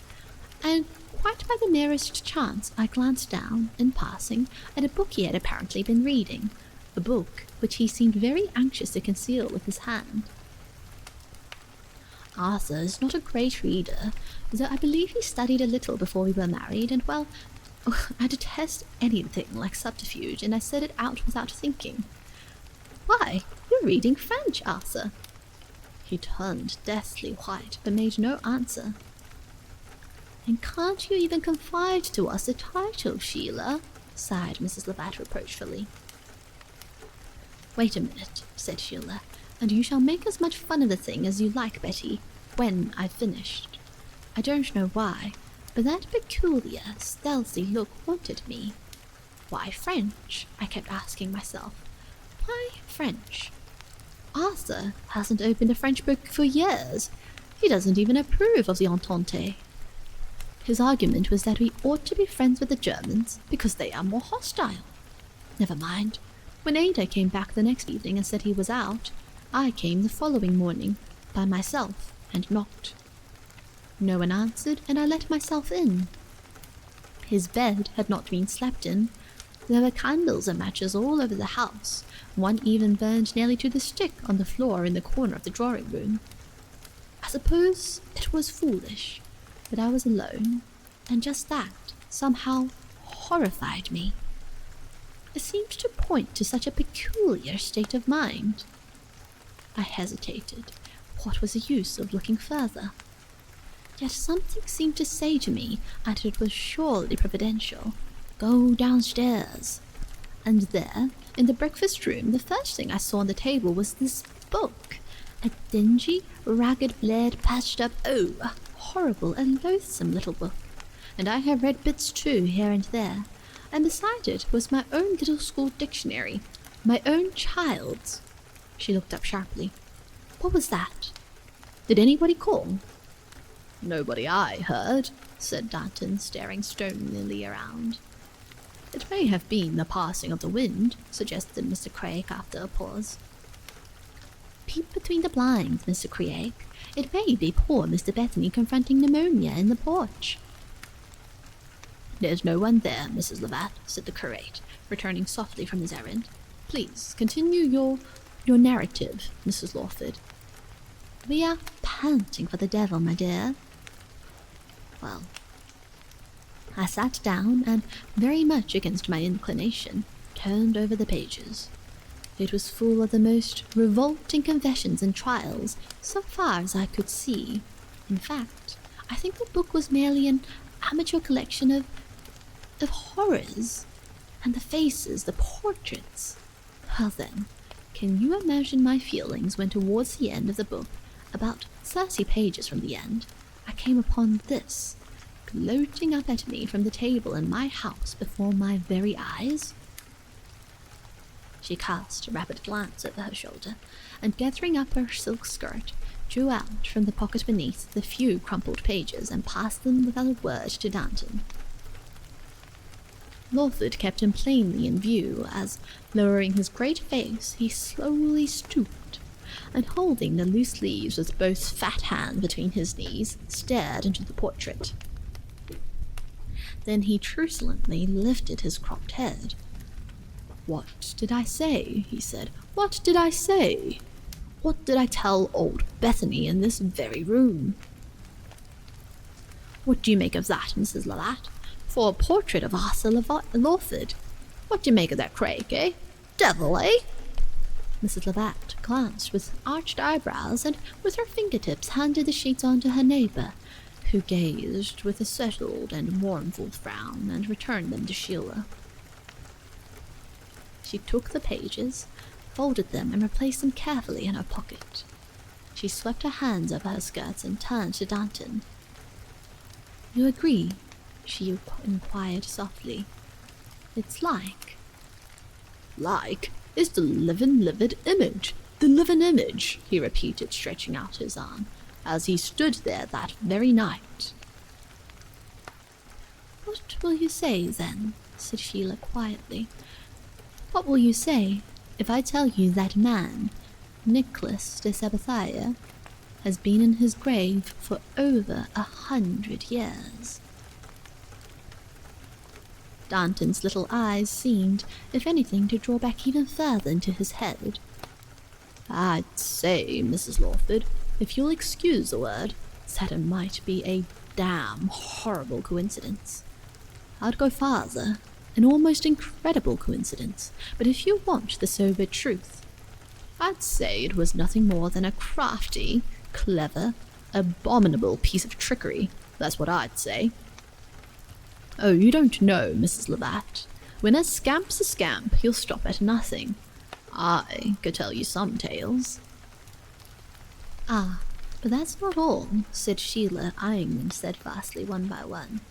And quite by the merest chance I glanced down, in passing, at a book he had apparently been reading, a book which he seemed very anxious to conceal with his hand. Arthur is not a great reader, though I believe he studied a little before we were married, and well, I detest anything like subterfuge, and I said it out without thinking. Why, you're reading French, Arthur. He turned deathly white, but made no answer. And can't you even confide to us the title, Sheila? Sighed Mrs. Lavatt reproachfully. Wait a minute, said Sheila, and you shall make as much fun of the thing as you like, Betty, when I've finished. I don't know why, but that peculiar, stealthy look haunted me. Why French? I kept asking myself. Why French? Arthur hasn't opened a French book for years. He doesn't even approve of the Entente. His argument was that we ought to be friends with the Germans because they are more hostile. Never mind. When Ada came back the next evening and said he was out, I came the following morning, by myself, and knocked. No one answered, and I let myself in. His bed had not been slept in. There were candles and matches all over the house. One even burned nearly to the stick on the floor in the corner of the drawing-room. I suppose it was foolish, but I was alone, and just that somehow horrified me. It seemed to point to such a peculiar state of mind. I hesitated. What was the use of looking further? Yet something seemed to say to me that it was surely providential. Go downstairs. And there, in the breakfast room, the first thing I saw on the table was this book. A dingy, ragged-bled, patched-up, a horrible and loathsome little book. And I have read bits too, here and there. And beside it was my own little school dictionary, my own child's. She looked up sharply. What was that? Did anybody call? Nobody I heard, said Danton, staring stonily around. It may have been the passing of the wind, suggested Mr. Craig after a pause. Peep between the blinds, Mr. Craig. It may be poor Mr. Bethany confronting pneumonia in the porch. There's no one there, Mrs. Levat, said the curate, returning softly from his errand. Please, continue your narrative, Mrs. Lawford. We are panting for the devil, my dear. Well, I sat down and, very much against my inclination, turned over the pages. It was full of the most revolting confessions and trials, so far as I could see. In fact, I think the book was merely an amateur collection of horrors. And the faces, the portraits. Well then, can you imagine my feelings when towards the end of the book, about 30 pages from the end, I came upon this, gloating up at me from the table in my house before my very eyes? She cast a rapid glance over her shoulder, and gathering up her silk skirt, drew out from the pocket beneath the few crumpled pages and passed them without a word to Danton. Lawford kept him plainly in view as, lowering his great face, he slowly stooped, and holding the loose leaves with both fat hands between his knees, stared into the portrait. Then he truculently lifted his cropped head. "What did I say?" he said. "What did I say? What did I tell old Bethany in this very room?" "What do you make of that, Mrs. Levat? For a portrait of Arthur Lawford. What do you make of that, Craig, eh? Devil, eh?" Mrs. Levat glanced with arched eyebrows and with her fingertips handed the sheets on to her neighbour, who gazed with a settled and mournful frown and returned them to Sheila. She took the pages, folded them, and replaced them carefully in her pocket. She swept her hands over her skirts and turned to Danton. "You agree?" she inquired softly. "It's like..." "Like is the livid image, the living image," he repeated, stretching out his arm, "as he stood there that very night." "What will you say, then?" said Sheila quietly. "What will you say if I tell you that man, Nicholas de Sabathier, has been in his grave for over 100 years? Danton's little eyes seemed, if anything, to draw back even further into his head. "I'd say, Mrs. Lawford, if you'll excuse the word, that it might be a damn horrible coincidence. I'd go farther, an almost incredible coincidence, but if you want the sober truth, I'd say it was nothing more than a crafty, clever, abominable piece of trickery. That's what I'd say. Oh, you don't know, Mrs. Levat. When a scamp's a scamp, he'll stop at nothing. I could tell you some tales." "Ah, but that's not all," said Sheila, eyeing them steadfastly one by one.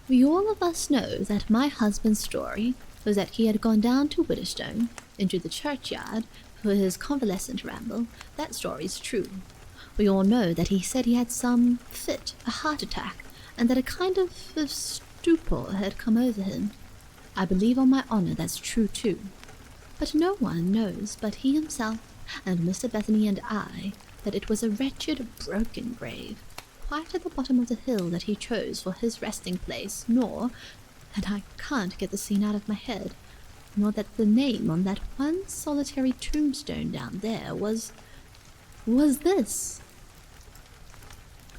"We all of us know that my husband's story was that he had gone down to Widderstone, into the churchyard, for his convalescent ramble. That story's true. We all know that he said he had some fit, a heart attack, and that a kind of stupor had come over him. I believe on my honor that's true too. But no one knows but he himself and Mr. Bethany and I that it was a wretched, broken grave, quite at the bottom of the hill that he chose for his resting place, nor, and I can't get the scene out of my head, nor that the name on that one solitary tombstone down there was this."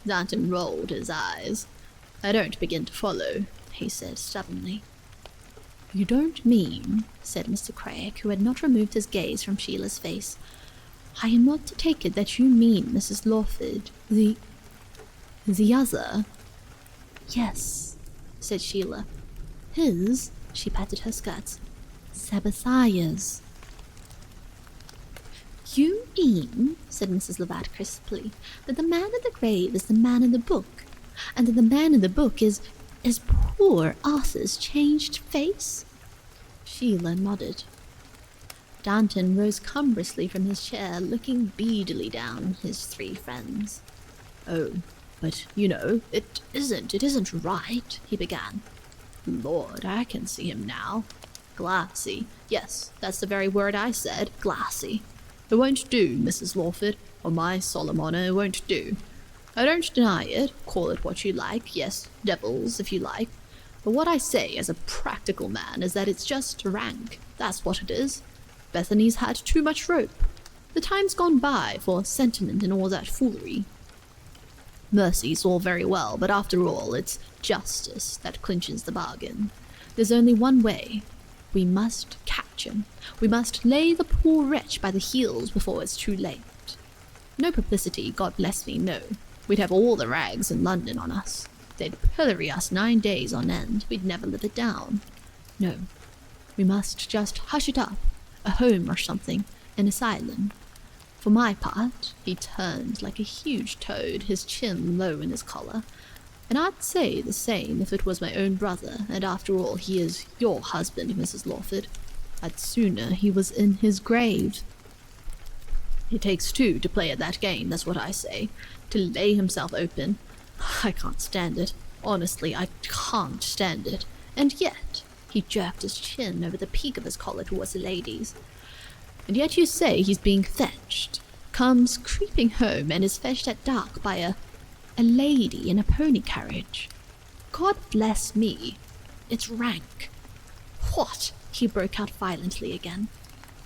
Danton rolled his eyes. "I don't begin to follow," he said stubbornly. "You don't mean," said Mr. Craig, who had not removed his gaze from Sheila's face, "I am not to take it that you mean Mrs. Lawford, the other?" "Yes," said Sheila. "His," she patted her skirts, "Sabathier's." "You mean," said Mrs. Levat crisply, "that the man in the grave is the man in the book, and that the man in the book is poor Arthur's changed face?" Sheila nodded. Danton rose cumbrously from his chair, looking beadily down his three friends. "Oh, but, it isn't right," he began. "Lord, I can see him now. Glassy. Yes, that's the very word I said, glassy. It won't do, Mrs. Lawford, or my solemn honour, it won't do. I don't deny it, call it what you like, yes, devils, if you like. But what I say as a practical man is that it's just rank, that's what it is. Bethany's had too much rope. The time's gone by for sentiment and all that foolery. Mercy's all very well, but after all, it's justice that clinches the bargain. There's only one way. We must catch him. We must lay the poor wretch by the heels before it's too late. No publicity, God bless me, no. We'd have all the rags in London on us. They'd pillory us 9 days on end. We'd never live it down. No, we must just hush it up, a home or something, an asylum. For my part," he turned like a huge toad, his chin low in his collar, "and I'd say the same if it was my own brother, and after all he is your husband, Mrs. Lawford. I'd sooner he was in his grave. It takes two to play at that game, that's what I say, to lay himself open. I can't stand it. Honestly, I can't stand it. And yet," he jerked his chin over the peak of his collar towards the ladies, "and yet you say he's being fetched. Comes creeping home and is fetched at dark by a lady in a pony carriage. God bless me. It's rank. What?" he broke out violently again.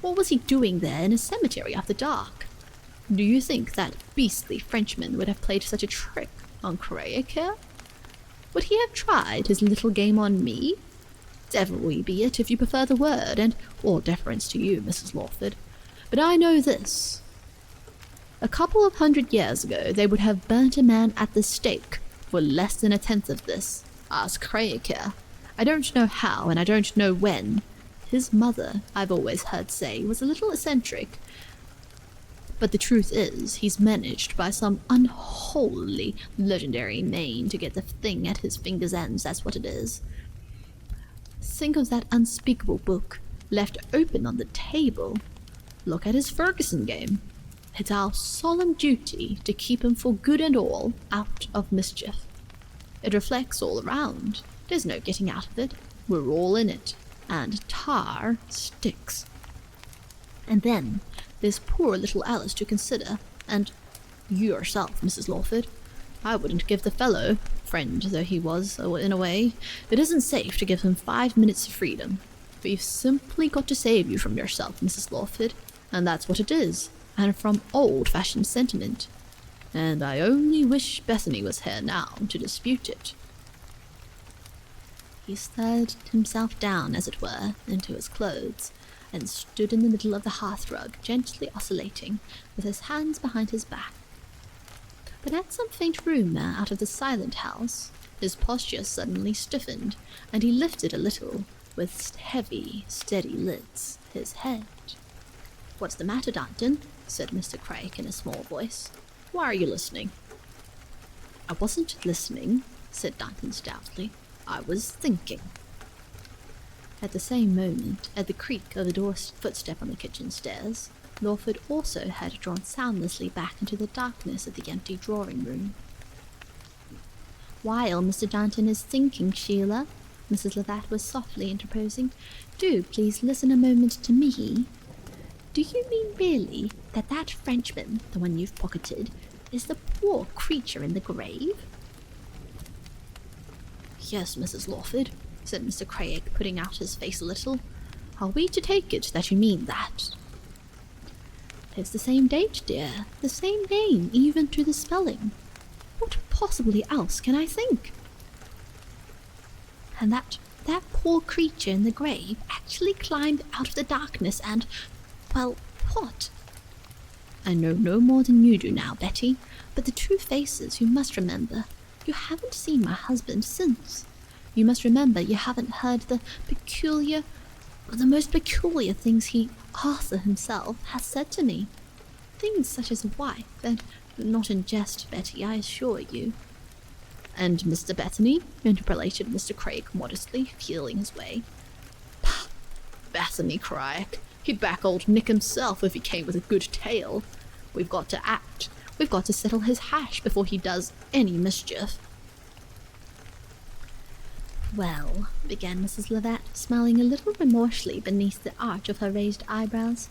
"What was he doing there in a cemetery after dark? Do you think that beastly Frenchman would have played such a trick on Craig here? Would he have tried his little game on me? Devilry be it, if you prefer the word, and all deference to you, Mrs. Lawford. But I know this. A couple of 100 years ago, they would have burnt a man at the stake for less than 1/10 of this. Ask Craig here. I don't know how, and I don't know when. His mother, I've always heard say, was a little eccentric. But the truth is, he's managed by some unholy, legendary main to get the thing at his fingers' ends, that's what it is. Think of that unspeakable book, left open on the table. Look at his Ferguson game. It's our solemn duty to keep him for good and all out of mischief. It reflects all around. There's no getting out of it. We're all in it. And tar sticks. And then there's poor little Alice to consider, and you yourself, Mrs. Lawford. I wouldn't give the fellow, friend though he was, in a way, it isn't safe to give him 5 minutes of freedom. We've simply got to save you from yourself, Mrs. Lawford, and that's what it is, and from old-fashioned sentiment. And I only wish Bethany was here now to dispute it." He stirred himself down, as it were, into his clothes, and stood in the middle of the hearthrug, gently oscillating, with his hands behind his back. But at some faint rumour out of the silent house, his posture suddenly stiffened, and he lifted a little, with heavy, steady lids, his head. "What's the matter, Danton?" said Mr. Craig in a small voice. "Why are you listening?" "I wasn't listening," said Danton stoutly. "I was thinking." At the same moment, at the creak of the door's footstep on the kitchen stairs, Lawford also had drawn soundlessly back into the darkness of the empty drawing-room. "While Mr. Danton is thinking, Sheila," Mrs. Lovat was softly interposing, "do please listen a moment to me. Do you mean really that that Frenchman, the one you've pocketed, is the poor creature in the grave?" "Yes, Mrs. Lawford," said Mr. Craig, putting out his face a little. "Are we to take it that you mean that?" "It's the same date, dear, the same name, even to the spelling. What possibly else can I think? And that poor creature in the grave actually climbed out of the darkness and, well, what? I know no more than you do now, Betty, but the true faces, you must remember. You haven't seen my husband since. You must remember you haven't heard the most peculiar things Arthur himself, has said to me. Things such as a wife, and not in jest, Betty, I assure you." "And Mr. Bethany?" interpolated Mr. Craig modestly, feeling his way. "Bethany, Craig, He'd back old Nick himself if he came with a good tale. We've got to act. We've got to settle his hash before he does any mischief." "Well," began Mrs. Levat, smiling a little remorsefully beneath the arch of her raised eyebrows,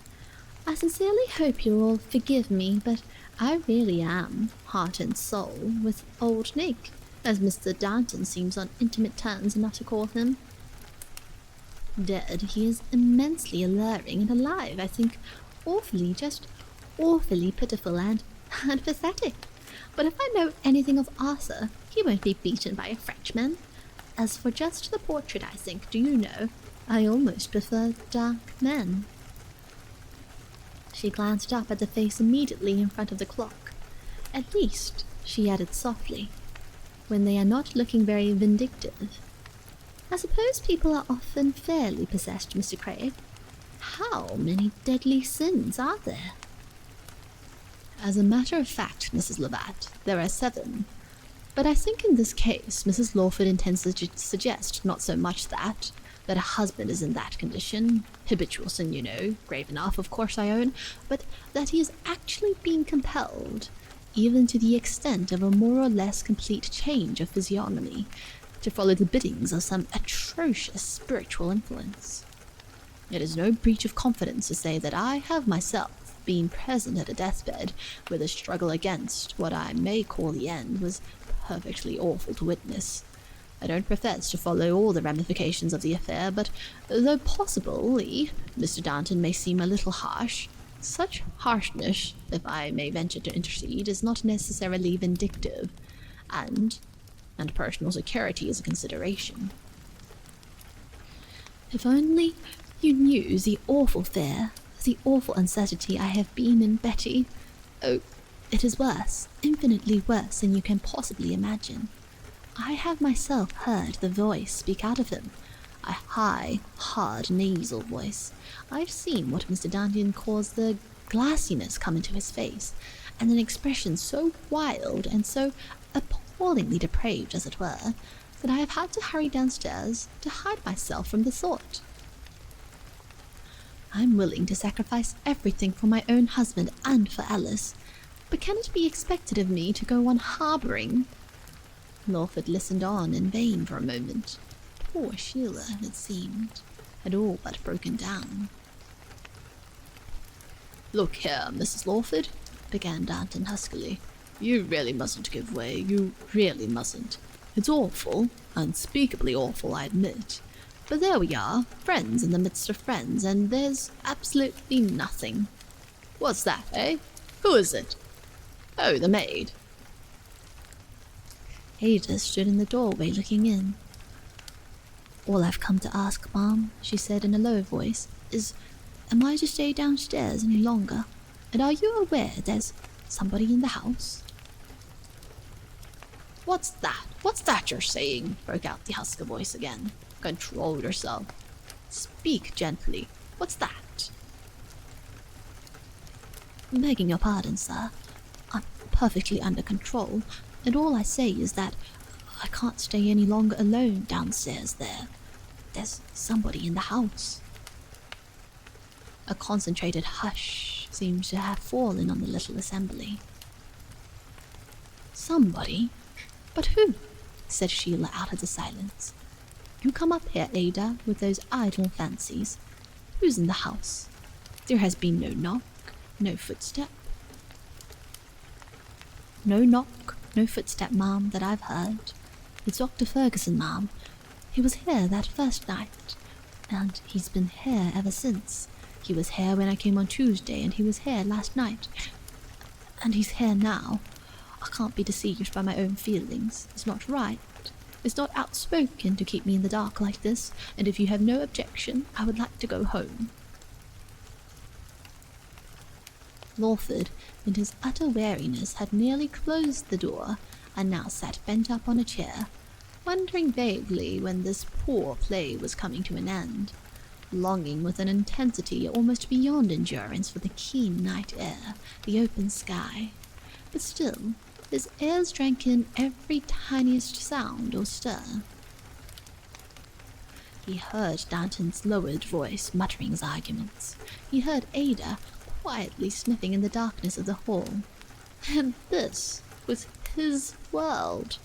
"I sincerely hope you'll all forgive me, but I really am, heart and soul, with old Nick, as Mr. Danton seems on intimate terms enough to call him. Dead, he is immensely alluring, and alive, I think just awfully pitiful and pathetic. But if I know anything of Arthur, he won't be beaten by a Frenchman. As for just the portrait, I think, do you know, I almost prefer dark men." She glanced up at the face immediately in front of the clock. "At least," she added softly, "when they are not looking very vindictive. I suppose people are often fairly possessed, Mr. Craig. How many deadly sins are there?" "As a matter of fact, Mrs. Levat, there are 7. But I think in this case, Mrs. Lawford intends to suggest not so much that a husband is in that condition, habitual sin, you know, grave enough, of course I own, but that he is actually being compelled, even to the extent of a more or less complete change of physiognomy, to follow the biddings of some atrocious spiritual influence. It is no breach of confidence to say that I have myself been present at a deathbed where the struggle against what I may call the end was perfectly awful to witness. I don't profess to follow all the ramifications of the affair, but though possibly Mr. Danton may seem a little harsh, such harshness, if I may venture to intercede, is not necessarily vindictive, and personal security is a consideration. If only you knew the awful fear, the awful uncertainty I have been in, Betty. Oh, it is worse, infinitely worse than you can possibly imagine. I have myself heard the voice speak out of him, a high, hard, nasal voice. I've seen what Mr. Danton calls the glassiness come into his face, and an expression so wild and so appallingly depraved, as it were, that I have had to hurry downstairs to hide myself from the thought. I'm willing to sacrifice everything for my own husband and for Alice, but can it be expected of me to go on harbouring? Lawford listened on in vain for a moment. Poor Sheila, it seemed, had all but broken down. "Look here, Mrs. Lawford," began Danton huskily. "You really mustn't give way. You really mustn't. It's awful, unspeakably awful, I admit. But there we are, friends in the midst of friends, and there's absolutely nothing. What's that, eh? Who is it? Oh, the maid." Ada stood in the doorway looking in. "All I've come to ask, Mom," she said in a low voice, "is, am I to stay downstairs any longer? And are you aware there's somebody in the house?" "What's that? What's that you're saying?" broke out the husker voice again. "Control yourself. Speak gently. What's that?" "Begging your pardon, sir. I'm perfectly under control, and all I say is that I can't stay any longer alone downstairs there. There's somebody in the house." A concentrated hush seemed to have fallen on the little assembly. "Somebody? But who?" said Sheila out of the silence. "You come up here, Ada, with those idle fancies. Who's in the house? There has been no knock, no footstep." "No knock, no footstep, ma'am, that I've heard. It's Dr. Fergusson, ma'am. He was here that first night, and he's been here ever since. He was here when I came on Tuesday, and he was here last night. And he's here now. I can't be deceived by my own feelings. It's not right. It's not outspoken to keep me in the dark like this, and if you have no objection, I would like to go home." Lawford, in his utter weariness, had nearly closed the door, and now sat bent up on a chair, wondering vaguely when this poor play was coming to an end, longing with an intensity almost beyond endurance for the keen night air, the open sky. But still, his ears drank in every tiniest sound or stir. He heard Danton's lowered voice muttering his arguments. He heard Ada quietly sniffing in the darkness of the hall. And this was his world.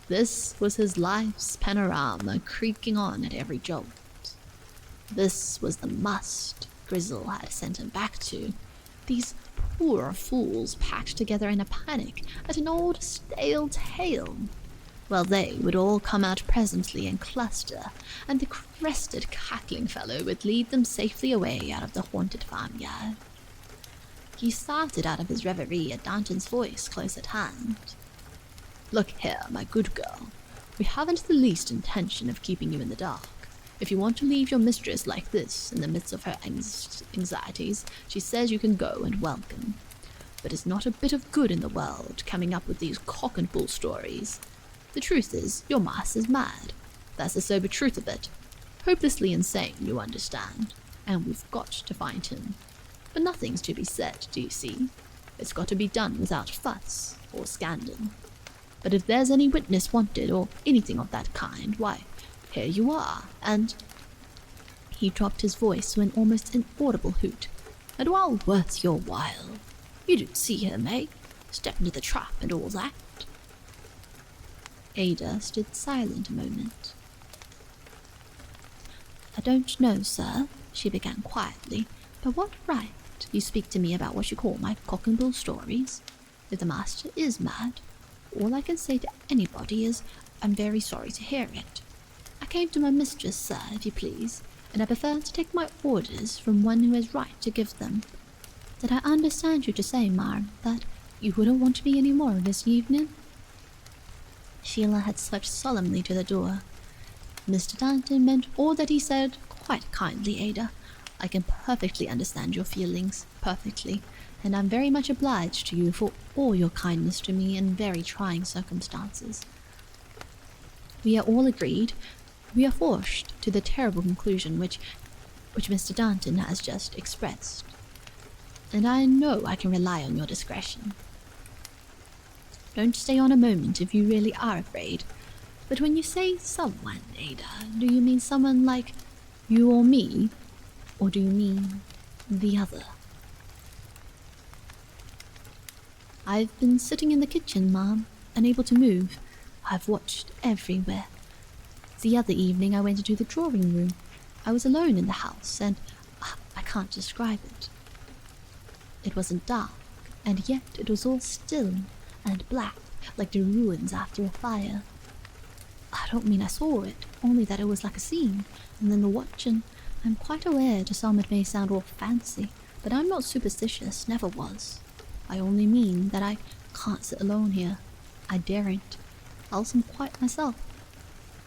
This was his life's panorama creaking on at every jolt. This was the must Grizzle had sent him back to. These poor fools packed together in a panic at an old stale tale. Well, they would all come out presently and cluster, and the crested cackling fellow would lead them safely away out of the haunted farmyard. He started out of his reverie at Danton's voice close at hand. "Look here, my good girl, we haven't the least intention of keeping you in the dark. If you want to leave your mistress like this in the midst of her anxieties, she says you can go and welcome. But it's not a bit of good in the world coming up with these cock-and-bull stories. The truth is, your Mare is mad. That's the sober truth of it. Hopelessly insane, you understand. And we've got to find him. But nothing's to be said, do you see? It's got to be done without fuss or scandal. But if there's any witness wanted or anything of that kind, why, here you are, and—" He dropped his voice to an almost inaudible hoot. "And well worth your while. You didn't see him, eh? Step into the trap and all that." Ada stood silent a moment. "I don't know, sir," she began quietly, "but what right you speak to me about what you call my cock-and-bull stories? If the master is mad, all I can say to anybody is, I'm very sorry to hear it. I came to my mistress, sir, if you please, and I prefer to take my orders from one who has right to give them. Did I understand you to say, Mare, that you wouldn't want me any more this evening?" Sheila had swept solemnly to the door. "Mr. Danton meant all that he said quite kindly, Ada. I can perfectly understand your feelings, perfectly, and I'm very much obliged to you for all your kindness to me in very trying circumstances. We are all agreed. We are forced to the terrible conclusion which Mr. Danton has just expressed. And I know I can rely on your discretion. Don't stay on a moment if you really are afraid. But when you say someone, Ada, do you mean someone like you or me? Or do you mean the other?" "I've been sitting in the kitchen, ma'am, unable to move. I've watched everywhere. The other evening I went into the drawing room. I was alone in the house, and I can't describe it. It wasn't dark, and yet it was all still and black, like the ruins after a fire. I don't mean I saw it, only that it was like a scene, and then the watching. I'm quite aware to some it may sound all fancy, but I'm not superstitious, never was. I only mean that I can't sit alone here. I daren't, else I'm quite myself.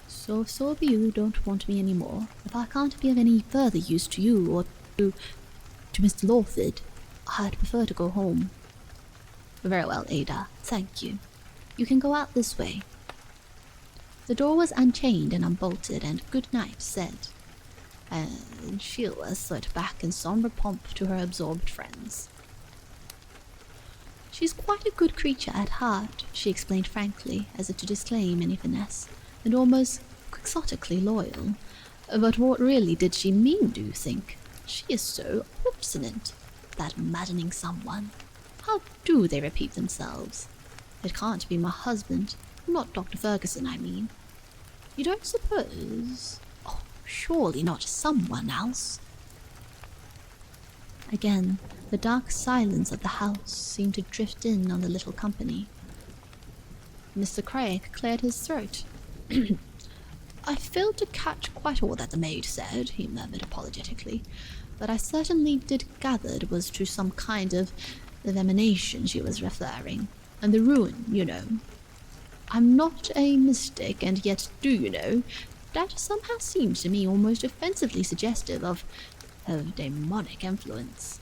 So if so be you don't want me any more, if I can't be of any further use to you or to Mr. ʟɪᴏᴏᴏ, I'd prefer to go home." "Very well, Ada, thank you. You can go out this way." The door was unchained and unbolted, and "good night" said, and Sheila slid back in sombre pomp to her absorbed friends. "She's quite a good creature at heart," she explained frankly, as if to disclaim any finesse, "and almost quixotically loyal. But what really did she mean, do you think? She is so obstinate. That maddening someone. How do they repeat themselves? It can't be my husband, not Dr. Ferguson, I mean. You don't suppose? Oh, surely not someone else." Again, the dark silence of the house seemed to drift in on the little company. Mr. Craig cleared his throat. "I failed to catch quite all that the maid said," he murmured apologetically, "but I certainly did gather it was to some kind of emanation she was referring, and the ruin, you know. I'm not a mystic, and yet, do you know, that somehow seems to me almost offensively suggestive of demonic influence.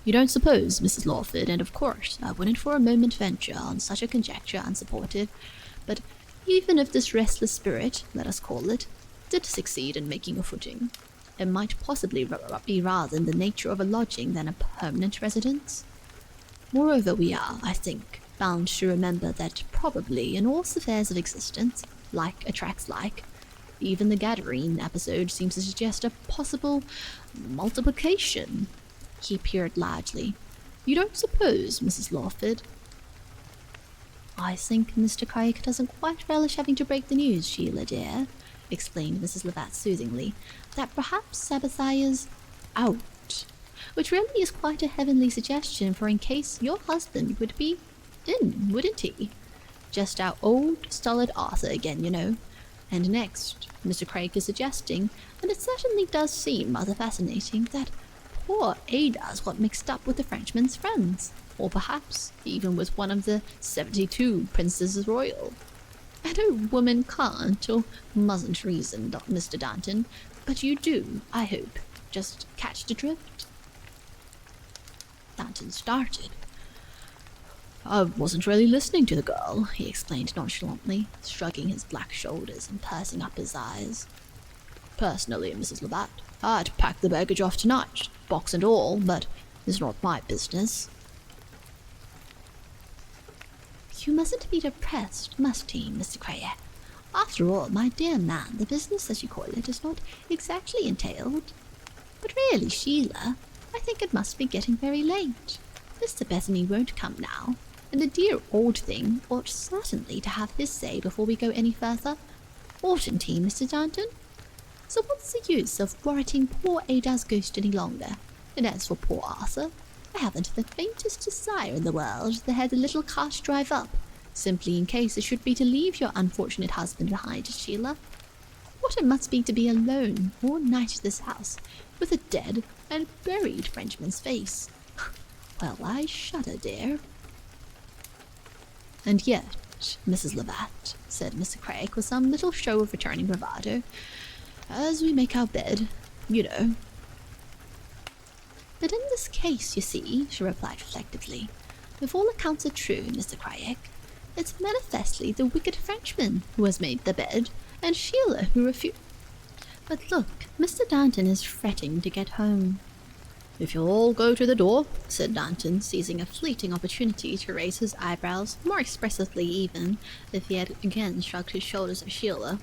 You don't suppose, Mrs. Lawford, and of course I wouldn't for a moment venture on such a conjecture unsupported, but even if this restless spirit, let us call it, did succeed in making a footing, it might possibly be rather in the nature of a lodging than a permanent residence. Moreover, we are, I think, bound to remember that probably in all affairs of existence, like attracts like, Even the Gadarene episode seems to suggest a possible multiplication. He peered largely. You don't suppose, Mrs. Lawford? I think Mr. Craig doesn't quite relish having to break the news, Sheila dear, explained Mrs. Lovat soothingly, that perhaps Sabbathai is out, which really is quite a heavenly suggestion, for in case your husband would be in, wouldn't he? Just our old stolid Arthur again, you know. And next, Mr. Craig is suggesting, and it certainly does seem rather fascinating, that poor Ada's got mixed up with the Frenchman's friends, or perhaps even with one of the 72 Princesses Royal. I know women can't or mustn't reason, Mr. Danton, but you do, I hope, just catch the drift. Danton started. I wasn't really listening to the girl, he explained nonchalantly, shrugging his black shoulders and pursing up his eyes. Personally, Mrs. Lovat, I'd pack the baggage off tonight, box and all, but it's not my business. You mustn't be depressed, must he, Mr. Craig? After all, my dear man, the business, as you call it, is not exactly entailed. But really, Sheila, I think it must be getting very late. Mr. Bethany won't come now, and the dear old thing ought certainly to have his say before we go any further. Oughtn't he, Mr. Danton? So what's the use of worriting poor Ada's ghost any longer? And as for poor Arthur, I haven't the faintest desire in the world to have the little cart drive up, simply in case it should be to leave your unfortunate husband behind, Sheila. What it must be to be alone all night at this house, with a dead and buried Frenchman's face. Well, I shudder, dear. And yet, Mrs. Lovat, said Mr. Craig with some little show of returning bravado, as we make our bed, you know. But in this case, you see, she replied reflectively, if all accounts are true, Mr. Craig, it's manifestly the wicked Frenchman who has made the bed, and Sheila who refused. But look, Mr. Danton is fretting to get home. If you'll all go to the door, said Danton, seizing a fleeting opportunity to raise his eyebrows, more expressively even, if he had again shrugged his shoulders at Sheila,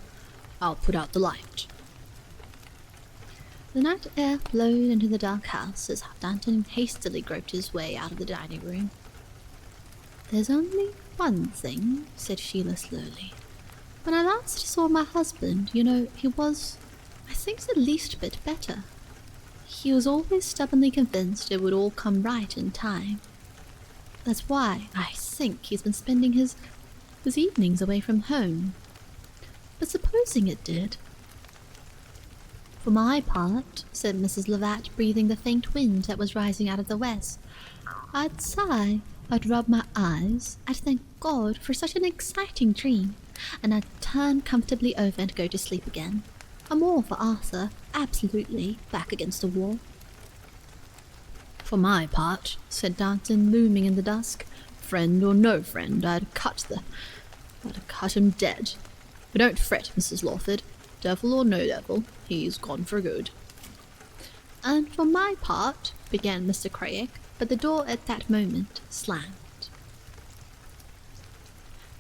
I'll put out the light. The night air flowed into the dark house as Danton hastily groped his way out of the dining room. There's only one thing, said Sheila slowly. When I last saw my husband, you know, he was, I think, the least bit better. He was always stubbornly convinced it would all come right in time. That's why I think he's been spending his evenings away from home. But supposing it did? For my part, said Mrs. Lovat, breathing the faint wind that was rising out of the west, I'd sigh, I'd rub my eyes, I'd thank God for such an exciting dream, and I'd turn comfortably over and go to sleep again. I'm all for Arthur, absolutely, back against the wall. For my part, said Danton, looming in the dusk, friend or no friend, I'd cut him dead. But don't fret, Mrs. Lawford. Devil or no devil, he's gone for good. And for my part, began Mr. Craig, but the door at that moment slammed.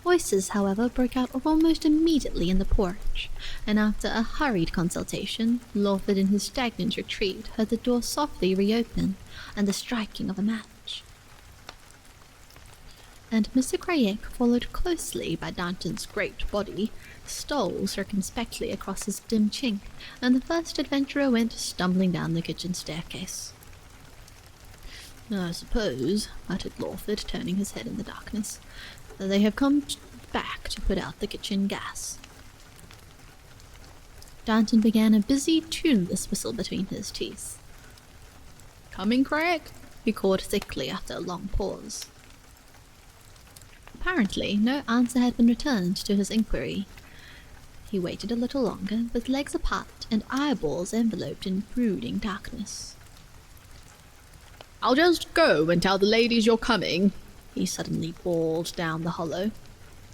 Voices, however, broke out almost immediately in the porch, and after a hurried consultation, Lawford in his stagnant retreat heard the door softly reopen, and the striking of a match. And Mr. Craig, followed closely by Danton's great body, stole circumspectly across his dim chink, and the first adventurer went stumbling down the kitchen staircase. I suppose, muttered Lawford, turning his head in the darkness, they have come back to put out the kitchen gas. Danton began a busy, tuneless whistle between his teeth. Coming, Craig? He called thickly after a long pause. Apparently, no answer had been returned to his inquiry. He waited a little longer, with legs apart and eyeballs enveloped in brooding darkness. I'll just go and tell the ladies you're coming, he suddenly bawled down the hollow.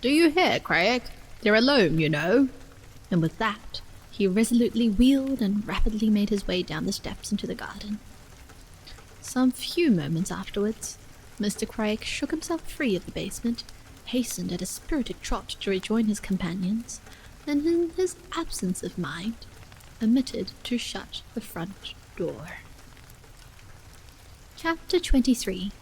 Do you hear, Craig? They're alone, you know. And with that, he resolutely wheeled and rapidly made his way down the steps into the garden. Some few moments afterwards, Mr. Craig shook himself free of the basement, hastened at a spirited trot to rejoin his companions, and in his absence of mind, omitted to shut the front door. Chapter 23.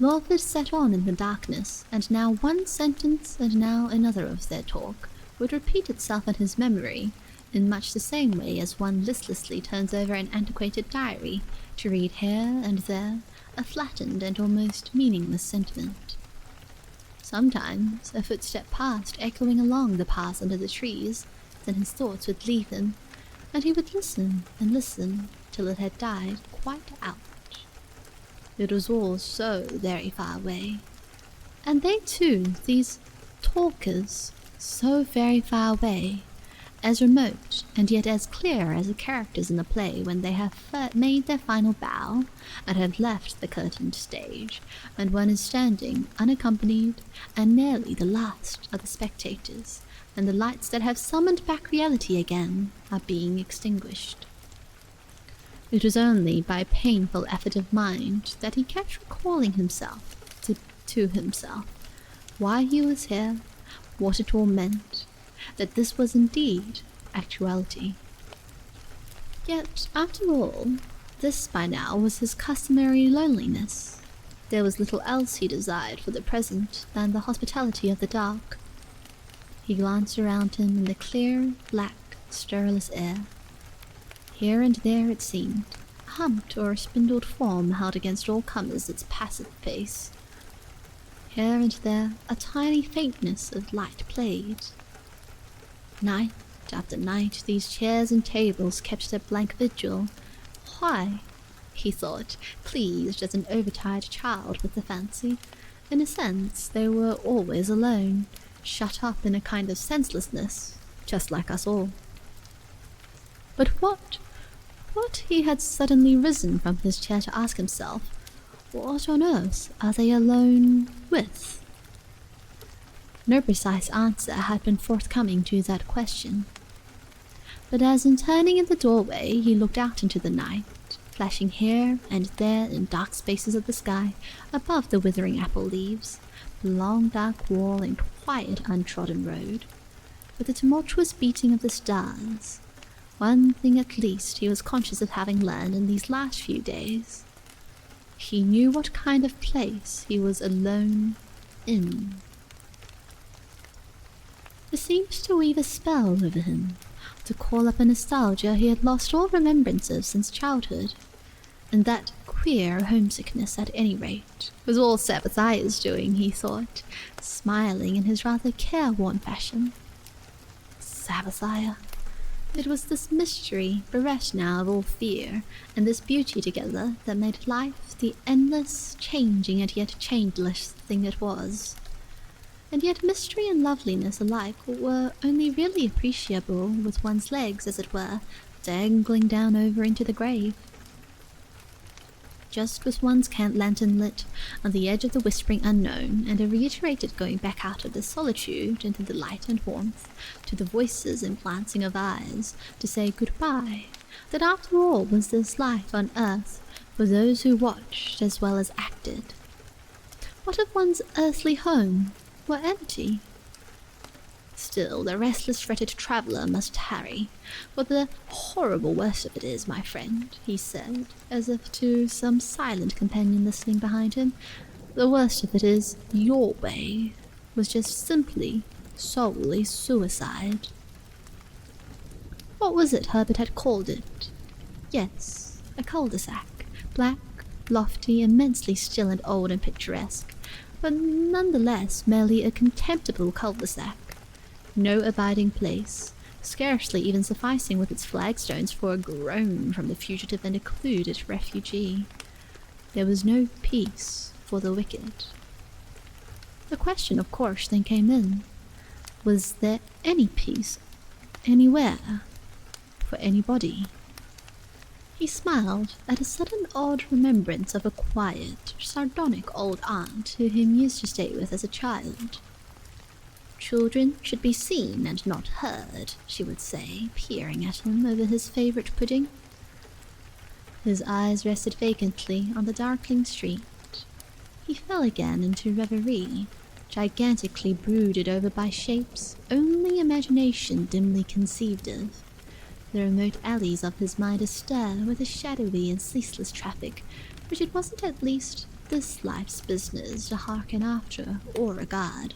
ʟɪᴏᴏ sat on in the darkness, and now one sentence and now another of their talk would repeat itself in his memory, in much the same way as one listlessly turns over an antiquated diary to read here and there a flattened and almost meaningless sentiment. Sometimes a footstep passed echoing along the paths under the trees, then his thoughts would leave him, and he would listen and listen till it had died quite out. It was all so very far away, and they too, these talkers, so very far away, as remote and yet as clear as the characters in the play when they have made their final bow and have left the curtained stage, and one is standing unaccompanied and nearly the last of the spectators, and the lights that have summoned back reality again are being extinguished. It was only by painful effort of mind that he kept recalling himself to himself why he was here, what it all meant, that this was indeed actuality. Yet, after all, this by now was his customary loneliness. There was little else he desired for the present than the hospitality of the dark. He glanced around him in the clear, black, stirless air. Here and there, it seemed, a humped or a spindled form held against all comers its passive face. Here and there, a tiny faintness of light played. Night after night, these chairs and tables kept their blank vigil. Why? He thought, pleased as an overtired child with the fancy. In a sense, they were always alone, shut up in a kind of senselessness, just like us all. But what he had suddenly risen from his chair to ask himself, what on earth are they alone with? No precise answer had been forthcoming to that question. But as in turning in the doorway he looked out into the night, flashing here and there in dark spaces of the sky, above the withering apple leaves, the long dark wall and quiet untrodden road, with the tumultuous beating of the stars, one thing at least he was conscious of having learned in these last few days. He knew what kind of place he was alone in. It seemed to weave a spell over him, to call up a nostalgia he had lost all remembrance of since childhood, and that queer homesickness, at any rate, was all ʟɪᴏᴏ's doing, he thought, smiling in his rather careworn fashion. ʟɪᴏᴏ. It was this mystery, bereft now of all fear, and this beauty together that made life the endless, changing and yet changeless thing it was. And yet mystery and loveliness alike were only really appreciable with one's legs, as it were, dangling down over into the grave. Just with one's lantern lit on the edge of the whispering unknown, and a reiterated going back out of the solitude into the light and warmth, to the voices and glancing of eyes, to say goodbye, that after all was this life on earth for those who watched as well as acted. What of one's earthly home were empty? Still, the restless, fretted traveller must tarry, for the horrible worst of it is, my friend, he said, as if to some silent companion listening behind him, the worst of it is, your way was just simply, solely suicide. What was it Herbert had called it? Yes, a cul-de-sac, black, lofty, immensely still and old and picturesque, but nonetheless merely a contemptible cul-de-sac. No abiding place, scarcely even sufficing with its flagstones for a groan from the fugitive and occluded refugee. There was no peace for the wicked. The question, of course, then came in. Was there any peace, anywhere, for anybody? He smiled at a sudden odd remembrance of a quiet, sardonic old aunt whom he used to stay with as a child. Children should be seen and not heard, she would say, peering at him over his favourite pudding. His eyes rested vacantly on the darkling street. He fell again into reverie. gigantically brooded over by shapes only imagination dimly conceived of, the remote alleys of his mind astir with a shadowy and ceaseless traffic which it wasn't at least this life's business to hearken after or regard.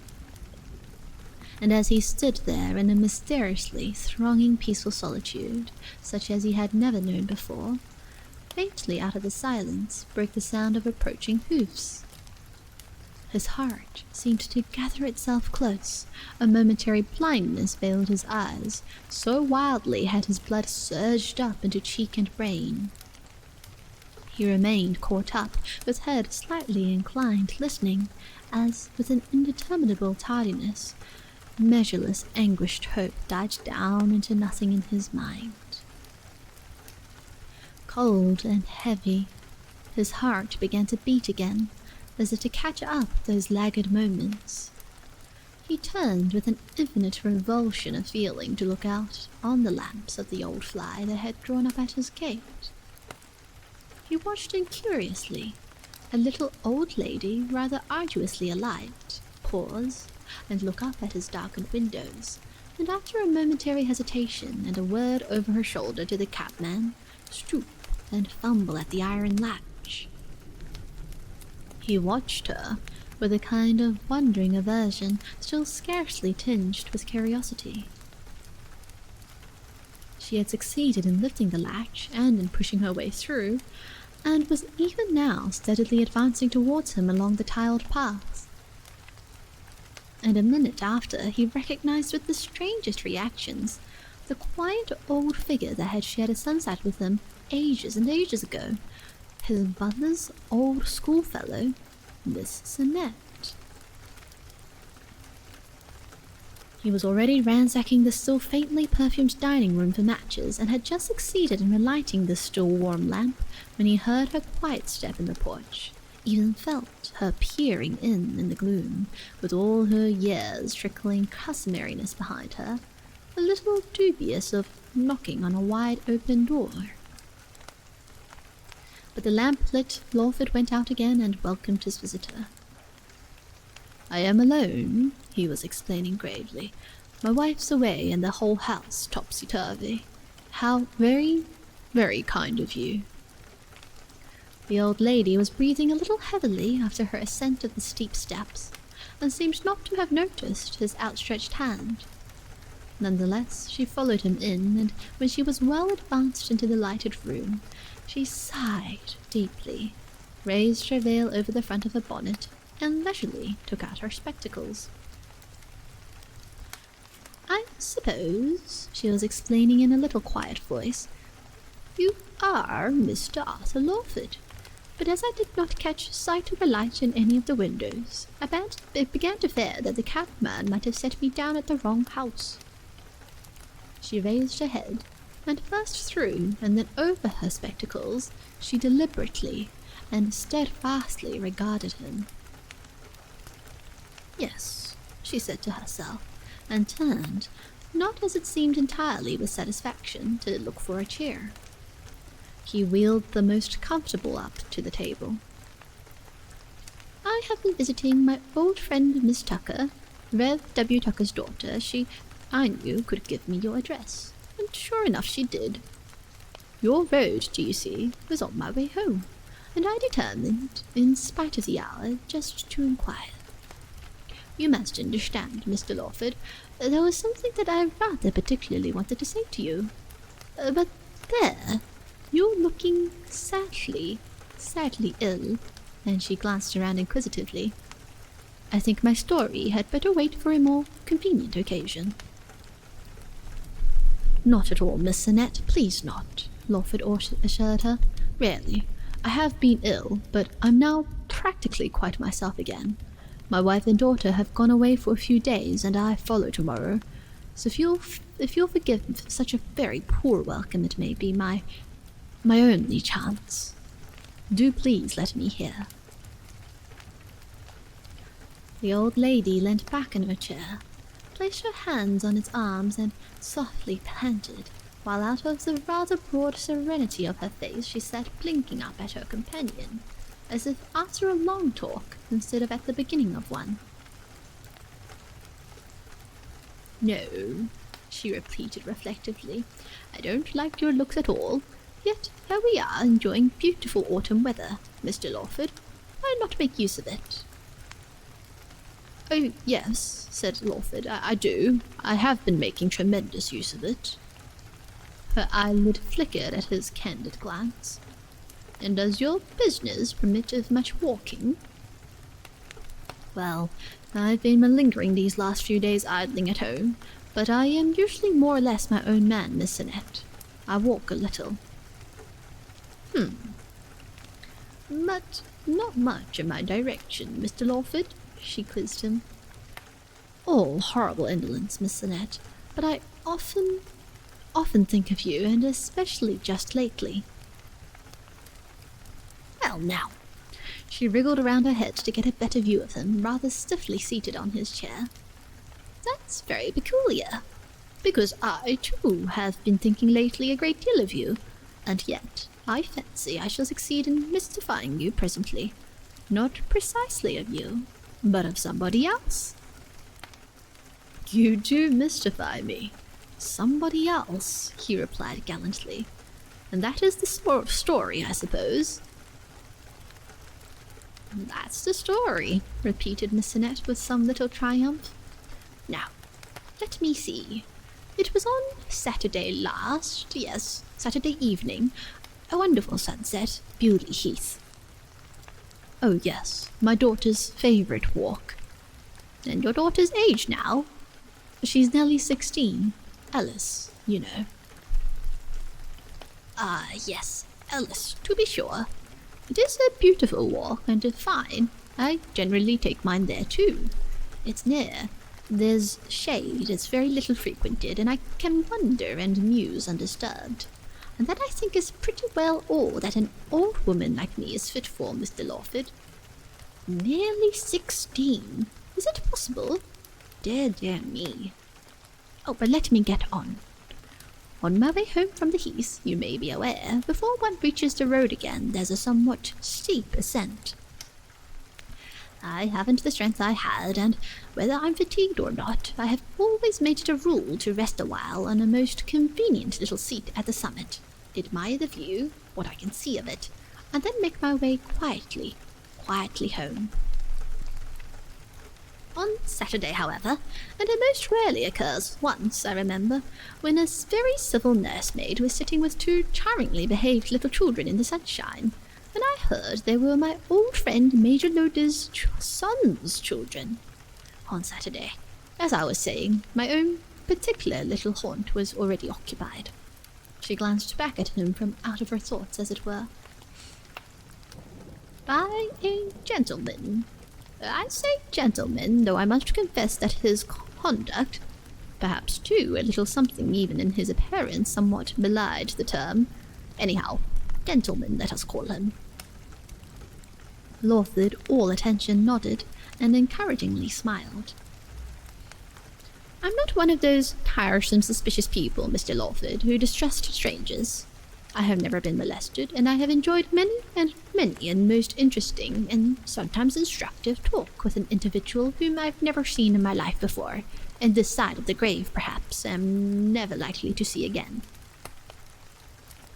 And as he stood there in a mysteriously thronging peaceful solitude, such as he had never known before, faintly out of the silence broke the sound of approaching hoofs. His heart seemed to gather itself close. A momentary blindness veiled his eyes, so wildly had his blood surged up into cheek and brain. He remained caught up, with head slightly inclined, listening, as, with an indeterminable tardiness, measureless anguished hope died down into nothing in his mind. Cold and heavy, his heart began to beat again, as if to catch up those laggard moments. He turned with an infinite revulsion of feeling to look out on the lamps of the old fly that had drawn up at his gate. He watched incuriously. A little old lady, rather arduously alight, pause and look up at his darkened windows, and after a momentary hesitation and a word over her shoulder to the cabman, stoop and fumble at the iron latch. He watched her with a kind of wondering aversion, still scarcely tinged with curiosity. She had succeeded in lifting the latch and in pushing her way through, and was even now steadily advancing towards him along the tiled path. And a minute after, he recognized with the strangest reactions the quiet old figure that had shared a sunset with him ages and ages ago, his mother's old schoolfellow, Miss Sinnett. He was already ransacking the still faintly perfumed dining room for matches, and had just succeeded in relighting the still warm lamp when he heard her quiet step in the porch, even felt her peering in the gloom, with all her years trickling customariness behind her, a little dubious of knocking on a wide-open door. But the lamp-lit Lawford went out again and welcomed his visitor. "I am alone," he was explaining gravely. "My wife's away and the whole house topsy-turvy. How very, very kind of you." The old lady was breathing a little heavily after her ascent of the steep steps, and seemed not to have noticed his outstretched hand. Nonetheless, she followed him in, and when she was well advanced into the lighted room, she sighed deeply, raised her veil over the front of her bonnet, and leisurely took out her spectacles. "I suppose," she was explaining in a little quiet voice, "you are Mr. Arthur Lawford, but as I did not catch sight of a light in any of the windows, I began to fear that the cabman might have set me down at the wrong house." She raised her head, and first through and then over her spectacles, she deliberately and steadfastly regarded him. "Yes," she said to herself, and turned, not as it seemed entirely with satisfaction, to look for a chair. He wheeled the most comfortable up to the table. "I have been visiting my old friend Miss Tucker, Rev. W. Tucker's daughter. I knew, could give me your address, and sure enough she did. Your road, do you see, was on my way home, and I determined, in spite of the hour, just to inquire. You must understand, Mr. Lawford, there was something that I rather particularly wanted to say to you. But there, you're looking sadly ill," and she glanced around inquisitively. "I think my story had better wait for a more convenient occasion." "Not at all, Miss Sinnett, please not," Lawford assured her. "Really, I have been ill, but I'm now practically quite myself again. My wife and daughter have gone away for a few days, and I follow tomorrow. So if you'll forgive such a very poor welcome, it may be my only chance. Do please let me hear." The old lady leant back in her chair, placed her hands on its arms, and softly panted, while out of the rather broad serenity of her face she sat blinking up at her companion, as if after a long talk instead of at the beginning of one. No, she repeated reflectively. I don't like your looks at all. Yet here we are enjoying beautiful autumn weather, Mr. Lawford. Why not make use of it? Oh, yes, said Lawford, I do. I have been making tremendous use of it. Her eyelid flickered at his candid glance. And does your business permit of much walking? Well, I've been malingering these last few days idling at home, but I am usually more or less my own man, Miss Annette. I walk a little. But not much in my direction, Mr. Lawford, she quizzed him. All horrible indolence, Miss Annette, but I often think of you, and especially just lately. Well, now. She wriggled around her head to get a better view of him, rather stiffly seated on his chair. That's very peculiar, because I, too, have been thinking lately a great deal of you, and yet I fancy I shall succeed in mystifying you presently. Not precisely of you, but of somebody else. You do mystify me. Somebody else, he replied gallantly. And that is the story, I suppose. That's the story, repeated Miss Annette with some little triumph. Now, let me see. It was on Saturday evening. A wonderful sunset, Bewley Heath. Oh yes, my daughter's favourite walk. And your daughter's age now? She's nearly 16. Alice, you know. Ah, yes, Alice, to be sure. It is a beautiful walk, and fine. I generally take mine there too. It's near. There's shade, it's very little frequented, and I can wander and muse undisturbed. And that I think is pretty well all that an old woman like me is fit for, Mr. Lawford. Nearly 16. Is it possible? Dear, dear me. Oh, but let me get on. On my way home from the heath, you may be aware, before one reaches the road again, there's a somewhat steep ascent. I haven't the strength I had, and whether I'm fatigued or not, I have always made it a rule to rest a while on a most convenient little seat at the summit, admire the view, what I can see of it, and then make my way quietly home. On Saturday, however, and it most rarely occurs, once, I remember, when a very civil nursemaid was sitting with two charmingly behaved little children in the sunshine, and I heard they were my old friend Major Loder's son's children. On Saturday, as I was saying, my own particular little haunt was already occupied. She glanced back at him from out of her thoughts, as it were. By a gentleman. I say gentleman, though I must confess that his conduct, perhaps too a little something even in his appearance, somewhat belied the term. Anyhow, gentleman, let us call him. Lawford, all attention, nodded, and encouragingly smiled. I'm not one of those tiresome, suspicious people, Mr. Lawford, who distrust strangers. I have never been molested, and I have enjoyed many and most interesting and sometimes instructive talk with an individual whom I've never seen in my life before, and this side of the grave, perhaps, am never likely to see again.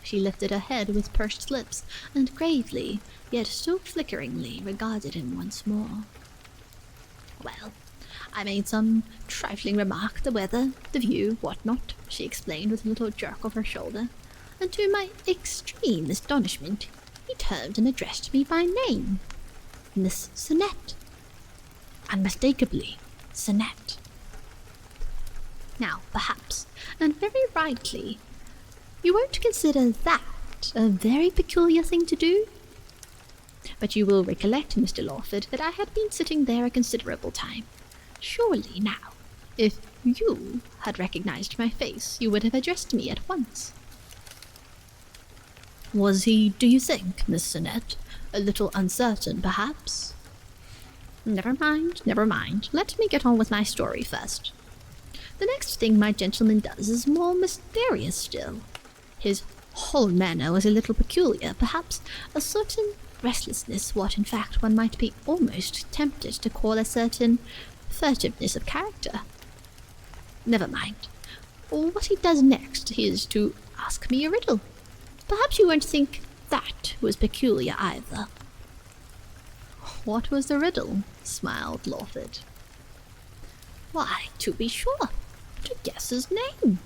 She lifted her head with pursed lips, and gravely, yet still flickeringly, regarded him once more. Well, I made some trifling remark, the weather, the view, what not, she explained with a little jerk of her shoulder, and to my extreme astonishment, he turned and addressed me by name. Miss Annette. Unmistakably, Annette. Now, perhaps, and very rightly, you won't consider that a very peculiar thing to do? But you will recollect, Mr. Lawford, that I had been sitting there a considerable time. Surely, now, if you had recognized my face, you would have addressed me at once. Was he, do you think, Miss Annette, a little uncertain, perhaps? Never mind. Let me get on with my story first. The next thing my gentleman does is more mysterious still. His whole manner was a little peculiar, perhaps a certain restlessness, what in fact one might be almost tempted to call a certain furtiveness of character. never mind. What he does next is to ask me a riddle. Perhaps you won't think that was peculiar either." "What was the riddle?" smiled Lawford. "Why, to be sure, to guess his name.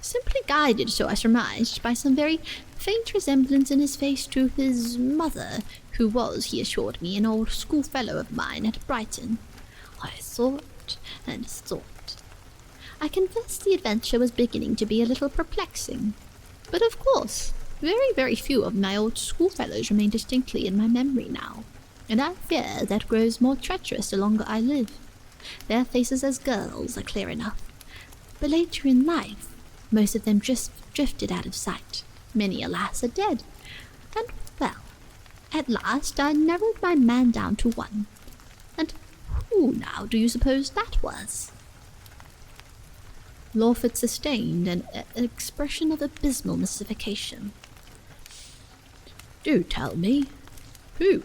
Simply guided, so I surmised, by some very faint resemblance in his face to his mother, who was, he assured me, an old schoolfellow of mine at Brighton. I thought and thought. I confess the adventure was beginning to be a little perplexing. But of course, very, very few of my old schoolfellows remain distinctly in my memory now, and I fear that grows more treacherous the longer I live. Their faces as girls are clear enough, but later in life, most of them just drifted out of sight. Many, alas, are dead. And, well, at last I narrowed my man down to one. And who now do you suppose that was?" Lawford sustained an expression of abysmal mystification. "Do tell me. Who?"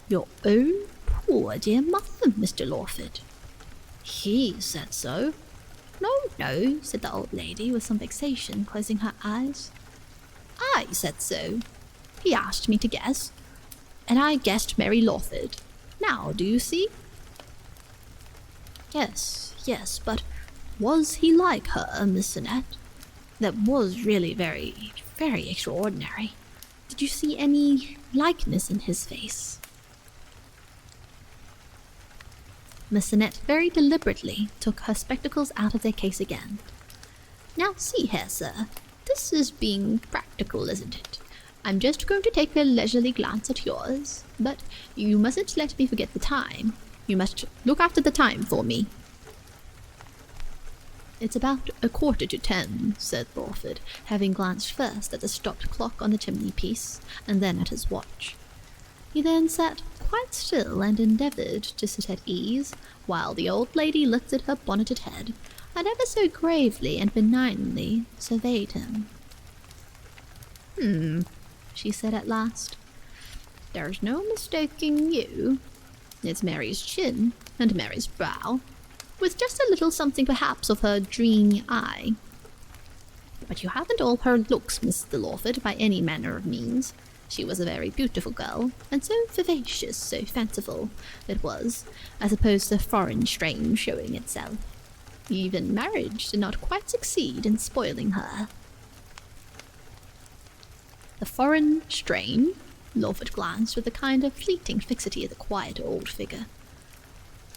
"Your own poor dear mother, Mr. Lawford." "He said so." No, said the old lady with some vexation, closing her eyes. "I said so. He asked me to guess, and I guessed Mary Lawford. Now, do you see?" Yes, but was he like her, Miss Annette? That was really very, very extraordinary. Did you see any likeness in his face?" Miss Annette very deliberately took her spectacles out of their case again. "Now see here, sir. This is being practical, isn't it? I'm just going to take a leisurely glance at yours, but you mustn't let me forget the time. You must look after the time for me." "It's about 10:15, said Lawford, having glanced first at the stopped clock on the chimney-piece, and then at his watch. He then sat quite still and endeavoured to sit at ease, while the old lady lifted her bonneted head, and ever so gravely and benignly surveyed him. She said at last. "There's no mistaking you. It's Mary's chin and Mary's brow, with just a little something perhaps of her dreamy eye. But you haven't all her looks, Mr. Lawford, by any manner of means. She was a very beautiful girl, and so vivacious, so fanciful, it was, I suppose the foreign strain showing itself. Even marriage did not quite succeed in spoiling her." "The foreign strain?" Lawford glanced with a kind of fleeting fixity at the quiet old figure.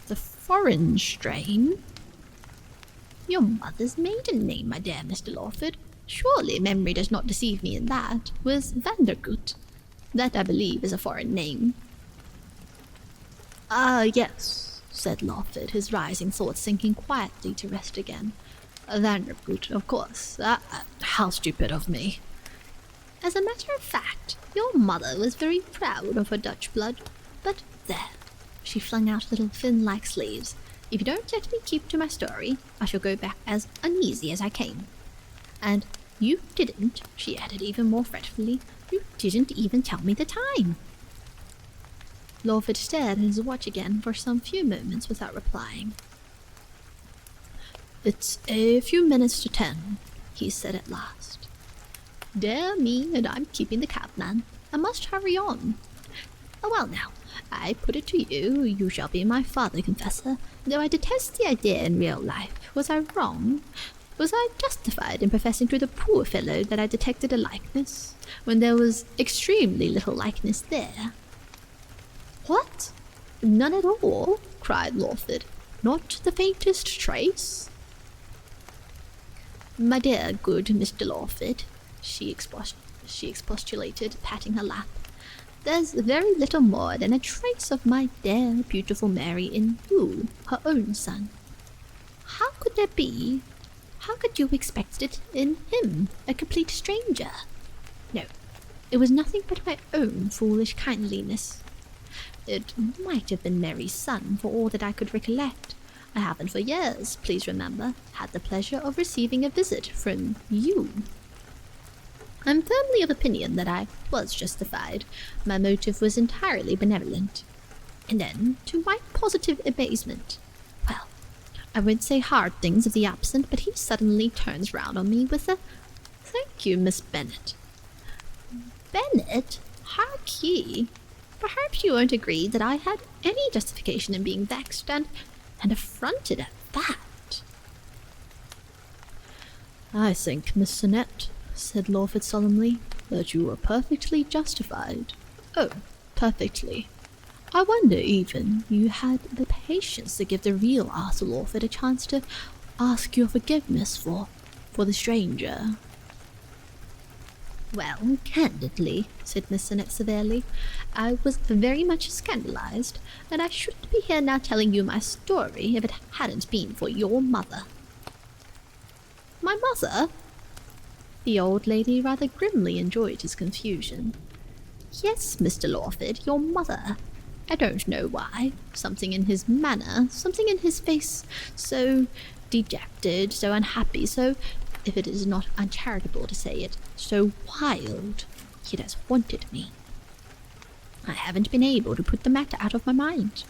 "The foreign strain? Your mother's maiden name, my dear Mr. Lawford, surely memory does not deceive me in that, was Vandergoot. That, I believe, is a foreign name." "Ah, yes," said Lawford, his rising thoughts sinking quietly to rest again. "Vandergoot, of course. How stupid of me." "As a matter of fact, your mother was very proud of her Dutch blood. But there," she flung out little fin-like sleeves, "if you don't let me keep to my story, I shall go back as uneasy as I came. And you didn't," she added even more fretfully, "you didn't even tell me the time." Lawford stared at his watch again for some few moments without replying. "It's a few minutes to 10, he said at last. "Dear me, and I'm keeping the cabman. I must hurry on. Well now, I put it to you, you shall be my father confessor, though I detest the idea in real life. Was I wrong? Was I justified in professing to the poor fellow that I detected a likeness, when there was extremely little likeness there?" "What? None at all?" cried Lawford. "Not the faintest trace?" "My dear good Mr. Lawford," she expostulated, patting her lap, "there's very little more than a trace of my dear beautiful Mary in you, her own son. How could there be? How could you expect it in him, a complete stranger? No, it was nothing but my own foolish kindliness. It might have been Mary's son, for all that I could recollect. I haven't for years, please remember, had the pleasure of receiving a visit from you. I'm firmly of opinion that I was justified. My motive was entirely benevolent. And then, to my positive amazement, well, I won't say hard things of the absent, but he suddenly turns round on me with a, "Thank you, Miss Bennet." Bennet? Hark ye. Perhaps you won't agree that I had any justification in being vexed and affronted at that. "I think, Miss Sinnet," said Lawford solemnly, "that you were perfectly justified. Oh, perfectly. I wonder even you had the patience to give the real Arthur Lawford a chance to ask your forgiveness for the stranger." "Well, candidly," said Miss Sinnet severely, "I was very much scandalized, and I shouldn't be here now telling you my story if it hadn't been for your mother." "My mother?" The old lady rather grimly enjoyed his confusion. "Yes, Mr. Lawford, your mother. I don't know why. Something in his manner, something in his face, so dejected, so unhappy, so, if it is not uncharitable to say it, so wild, it has haunted me. I haven't been able to put the matter out of my mind.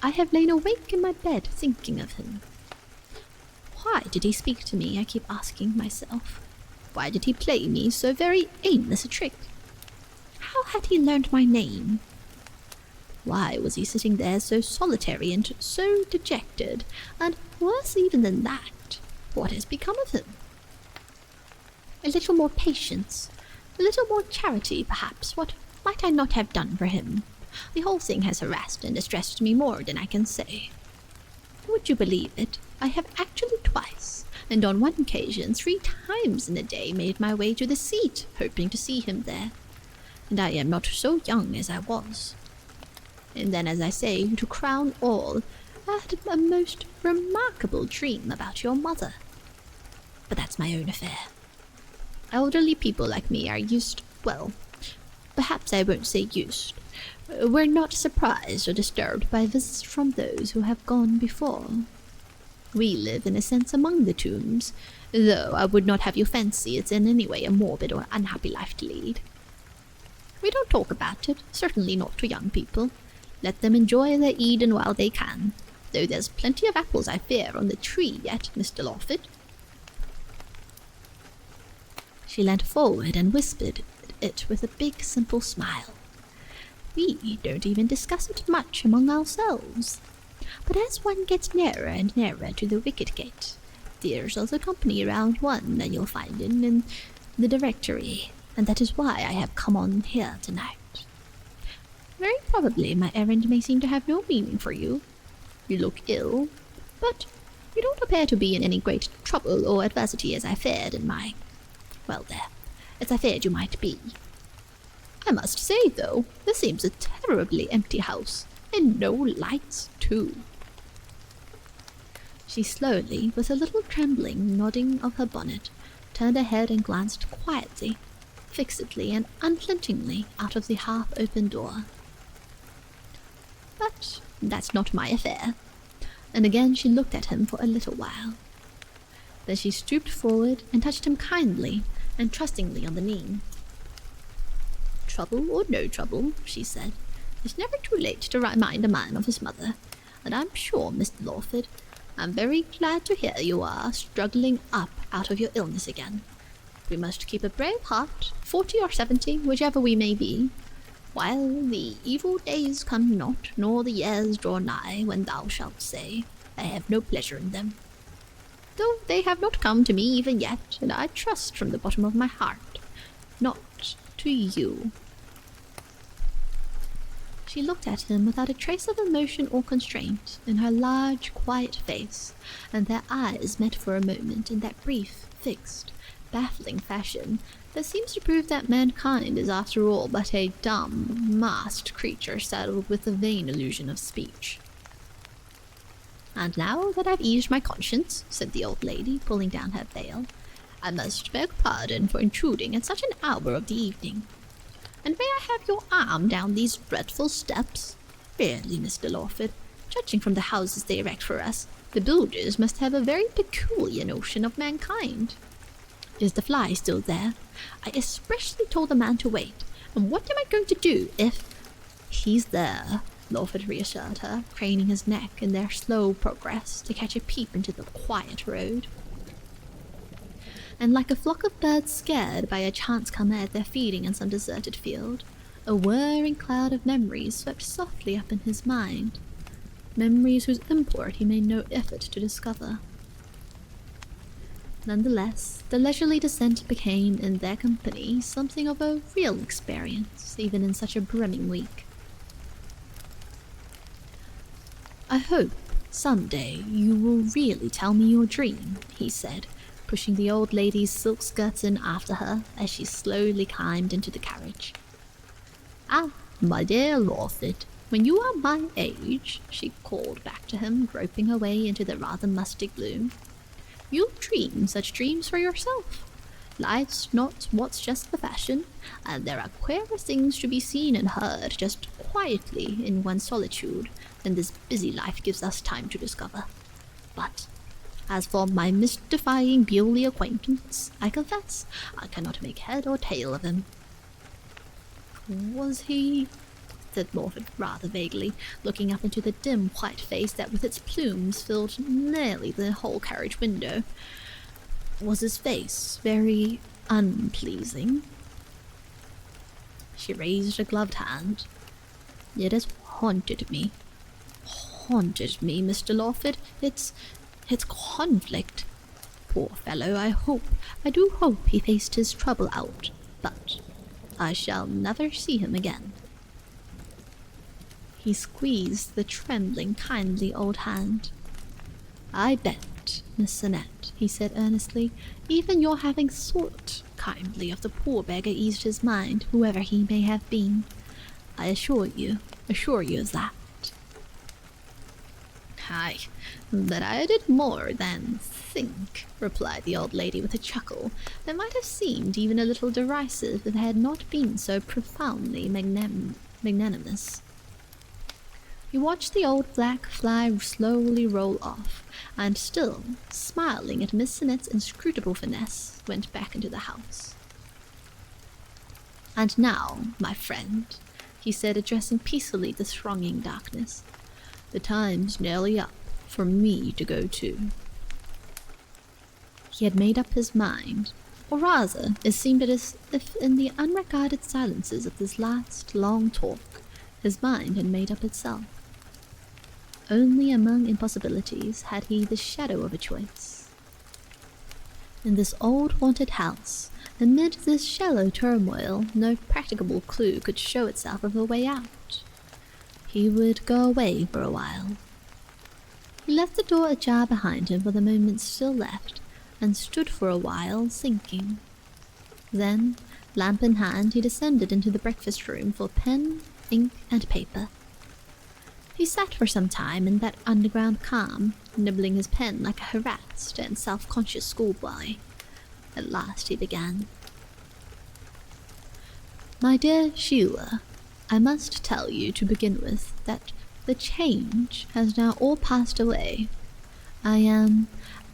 I have lain awake in my bed thinking of him. Why did he speak to me, I keep asking myself? Why did he play me so very aimless a trick? How had he learned my name? Why was he sitting there so solitary and so dejected? And worse even than that, what has become of him? A little more patience, a little more charity, perhaps. What might I not have done for him? The whole thing has harassed and distressed me more than I can say. Would you believe it? I have actually twice, and on one occasion 3 times in a day, made my way to the seat, hoping to see him there. And I am not so young as I was. And then, as I say, to crown all, I had a most remarkable dream about your mother. But that's my own affair. Elderly people like me are used, well, perhaps I won't say used. We're not surprised or disturbed by visits from those who have gone before. We live, in a sense, among the tombs, though I would not have you fancy it's in any way a morbid or unhappy life to lead. We don't talk about it, certainly not to young people. Let them enjoy their Eden while they can, though there's plenty of apples, I fear, on the tree yet, Mr. Lawford." She leant forward and whispered it with a big, simple smile. "We don't even discuss it much among ourselves. But as one gets nearer and nearer to the wicket gate, there's other company around one than you'll find in the directory, and that is why I have come on here tonight. Very probably my errand may seem to have no meaning for you. You look ill, but you don't appear to be in any great trouble or adversity as I feared as I feared you might be. I must say, though, this seems a terribly empty house, and no lights, too." She slowly, with a little trembling nodding of her bonnet, turned her head and glanced quietly, fixedly and unflinchingly out of the half-open door. "But that's not my affair." And again she looked at him for a little while. Then she stooped forward and touched him kindly and trustingly on the knee. "Trouble or no trouble," she said, "it's never too late to remind a man of his mother, and I'm sure, Mr. Lawford, I'm very glad to hear you are struggling up out of your illness again. We must keep a brave heart, 40 or 70, whichever we may be, while the evil days come not, nor the years draw nigh, when thou shalt say, I have no pleasure in them. Though they have not come to me even yet, and I trust from the bottom of my heart, not to you." She looked at him without a trace of emotion or constraint in her large, quiet face, and their eyes met for a moment in that brief, fixed, baffling fashion that seems to prove that mankind is after all but a dumb, masked creature saddled with a vain illusion of speech. "And now that I've eased my conscience," said the old lady, pulling down her veil, "I must beg pardon for intruding at such an hour of the evening. And may I have your arm down these dreadful steps? Really, Mr. Lawford, judging from the houses they erect for us, the builders must have a very peculiar notion of mankind. Is the fly still there? I expressly told the man to wait, and what am I going to do if—" "He's there," Lawford reassured her, craning his neck in their slow progress to catch a peep into the quiet road. And like a flock of birds scared by a chance comet they're feeding in some deserted field, a whirring cloud of memories swept softly up in his mind, memories whose import he made no effort to discover. Nonetheless, the leisurely descent became, in their company, something of a real experience, even in such a brimming week. "I hope, someday, you will really tell me your dream," he said, pushing the old lady's silk skirts in after her as she slowly climbed into the carriage. "Ah, my dear Lawford, when you are my age," she called back to him, groping her way into the rather musty gloom, "you'll dream such dreams for yourself. Life's not what's just the fashion, and there are queerer things to be seen and heard just quietly in one's solitude than this busy life gives us time to discover. But as for my mystifying Bewley acquaintance, I confess I cannot make head or tail of him." "Was he," said Lawford rather vaguely, looking up into the dim white face that with its plumes filled nearly the whole carriage window, "was his face very unpleasing?" She raised a gloved hand. "It has haunted me, Mr. Lawford. It's conflict. Poor fellow, I do hope he faced his trouble out, but I shall never see him again." He squeezed the trembling, kindly old hand. "I bet, Miss Annette," he said earnestly, "even your having thought kindly of the poor beggar eased his mind, whoever he may have been. I assure you of that." "Aye, that I did more than think," replied the old lady with a chuckle that might have seemed even a little derisive if it had not been so profoundly magnanimous. He watched the old black fly slowly roll off, and still, smiling at Miss Annette's inscrutable finesse, went back into the house. "And now, my friend," he said, addressing peacefully the thronging darkness, "the time's nearly up for me to go too." He had made up his mind, or rather, it seemed as if in the unregarded silences of this last long talk, his mind had made up itself. Only among impossibilities had he the shadow of a choice. In this old haunted house, amid this shallow turmoil, no practicable clue could show itself of a way out. He would go away for a while. He left the door ajar behind him for the moments still left, and stood for a while thinking. Then, lamp in hand, he descended into the breakfast room for pen, ink, and paper. He sat for some time in that underground calm, nibbling his pen like a harassed and self-conscious schoolboy. At last he began. "My dear Sheila, I must tell you to begin with that the change has now all passed away. I am,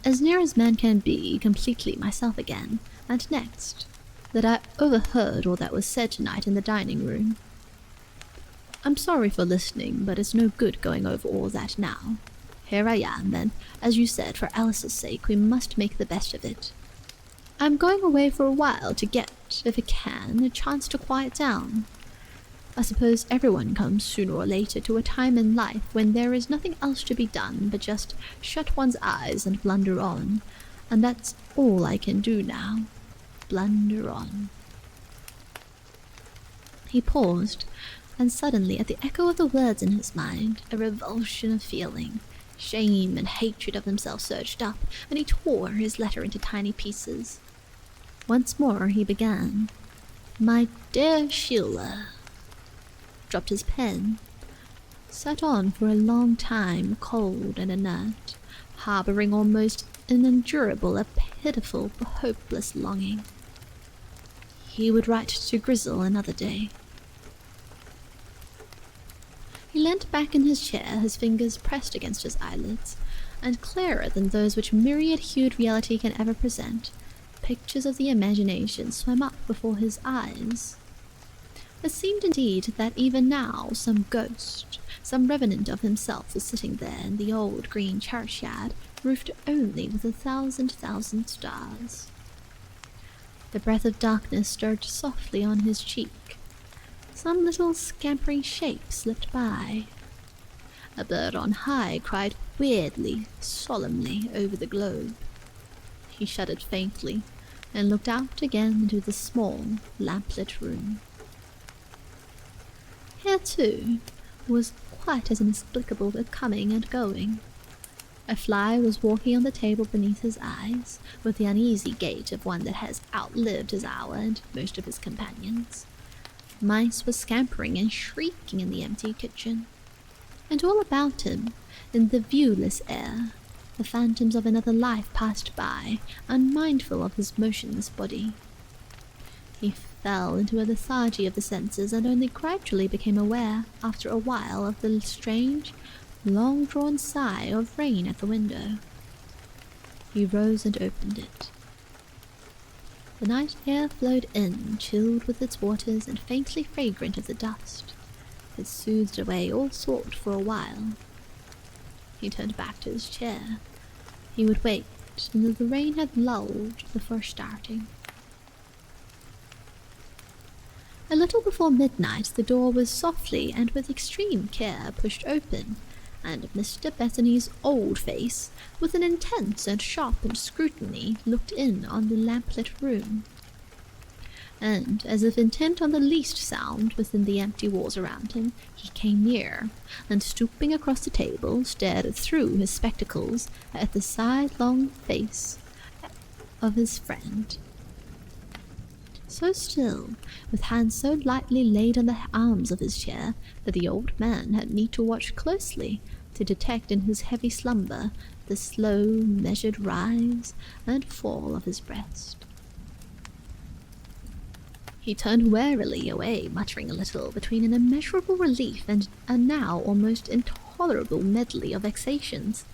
as near as man can be, completely myself again, and next, that I overheard all that was said tonight in the dining room. I'm sorry for listening, but it's no good going over all that now. Here I am, and, as you said, for Alice's sake, we must make the best of it. I'm going away for a while to get, if I can, a chance to quiet down. I suppose everyone comes sooner or later to a time in life when there is nothing else to be done but just shut one's eyes and blunder on, and that's all I can do now. Blunder on." He paused, and suddenly, at the echo of the words in his mind, a revulsion of feeling, shame and hatred of himself surged up, and he tore his letter into tiny pieces. Once more he began, "My dear Sheila," dropped his pen, sat on for a long time, cold and inert, harboring almost unendurable, a pitiful, hopeless longing. He would write to Grizzle another day. He leant back in his chair, his fingers pressed against his eyelids, and clearer than those which myriad-hued reality can ever present, pictures of the imagination swam up before his eyes. It seemed indeed that even now some ghost, some revenant of himself was sitting there in the old green churchyard, roofed only with 1,000 stars. The breath of darkness stirred softly on his cheek. Some little scampering shape slipped by. A bird on high cried weirdly, solemnly over the globe. He shuddered faintly and looked out again into the small, lamplit room. Here, too, was quite as inexplicable a coming and going. A fly was walking on the table beneath his eyes, with the uneasy gait of one that has outlived his hour and most of his companions. Mice were scampering and shrieking in the empty kitchen. And all about him, in the viewless air, the phantoms of another life passed by, unmindful of his motionless body. He fell into a lethargy of the senses and only gradually became aware, after a while, of the strange, long-drawn sigh of rain at the window. He rose and opened it. The night air flowed in, chilled with its waters and faintly fragrant of the dust. It soothed away all thought for a while. He turned back to his chair. He would wait until the rain had lulled before starting. A little before midnight the door was softly and with extreme care pushed open, and Mr. Bethany's old face, with an intense and sharpened scrutiny, looked in on the lamplit room. And, as if intent on the least sound within the empty walls around him, he came near, and stooping across the table, stared through his spectacles at the sidelong face of his friend. So still, with hands so lightly laid on the arms of his chair, that the old man had need to watch closely to detect in his heavy slumber the slow, measured rise and fall of his breast. He turned warily away, muttering a little, between an immeasurable relief and a now almost intolerable medley of vexations.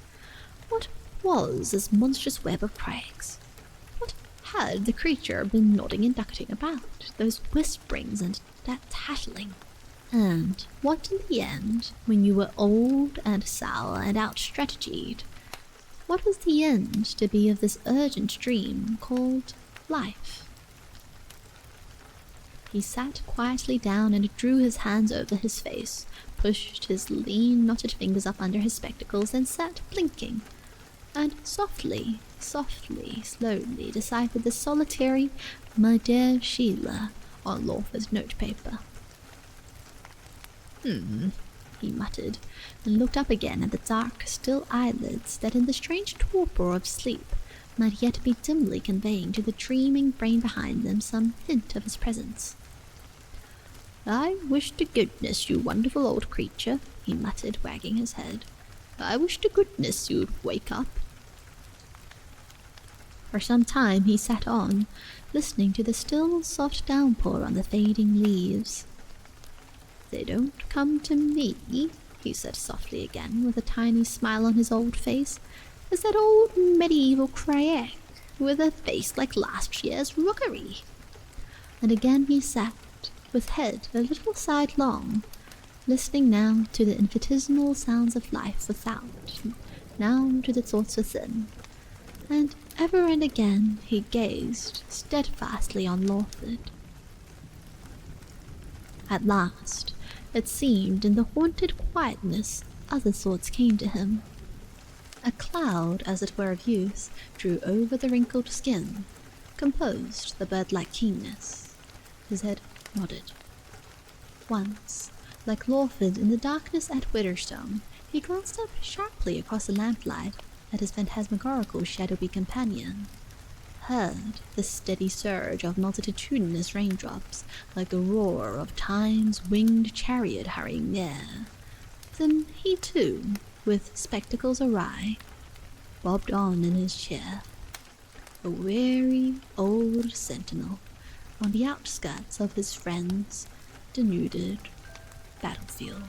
What was this monstrous web of crags? What had the creature been nodding and ducking about, those whisperings and that tattling? And what in the end, when you were old and sour and out-strategied, what was the end to be of this urgent dream called life? He sat quietly down and drew his hands over his face, pushed his lean, knotted fingers up under his spectacles, and sat blinking, and softly, slowly deciphered the solitary "My dear Sheila" on Lawford's notepaper. He muttered, and looked up again at the dark, still eyelids that in the strange torpor of sleep might yet be dimly conveying to the dreaming brain behind them some hint of his presence. "I wish to goodness, you wonderful old creature," he muttered, wagging his head. "I wish to goodness you'd wake up." For some time he sat on, listening to the still soft downpour on the fading leaves. "They don't come to me," he said softly again, with a tiny smile on his old face. "Is that old medieval crag, with a face like last year's rookery." And again he sat, with head a little sidelong, listening now to the infinitesimal sounds of life without, now to the thoughts within, and ever and again he gazed steadfastly on Lawford. At last, it seemed, in the haunted quietness, other thoughts came to him. A cloud, as it were of youth, drew over the wrinkled skin, composed the bird-like keenness. His head nodded. Once, like Lawford in the darkness at Witherstone, he glanced up sharply across the lamplight at his phantasmagorical shadowy companion, heard the steady surge of multitudinous raindrops like the roar of Time's winged chariot hurrying near. Then he too, with spectacles awry, bobbed on in his chair, a weary old sentinel on the outskirts of his friend's denuded battlefield.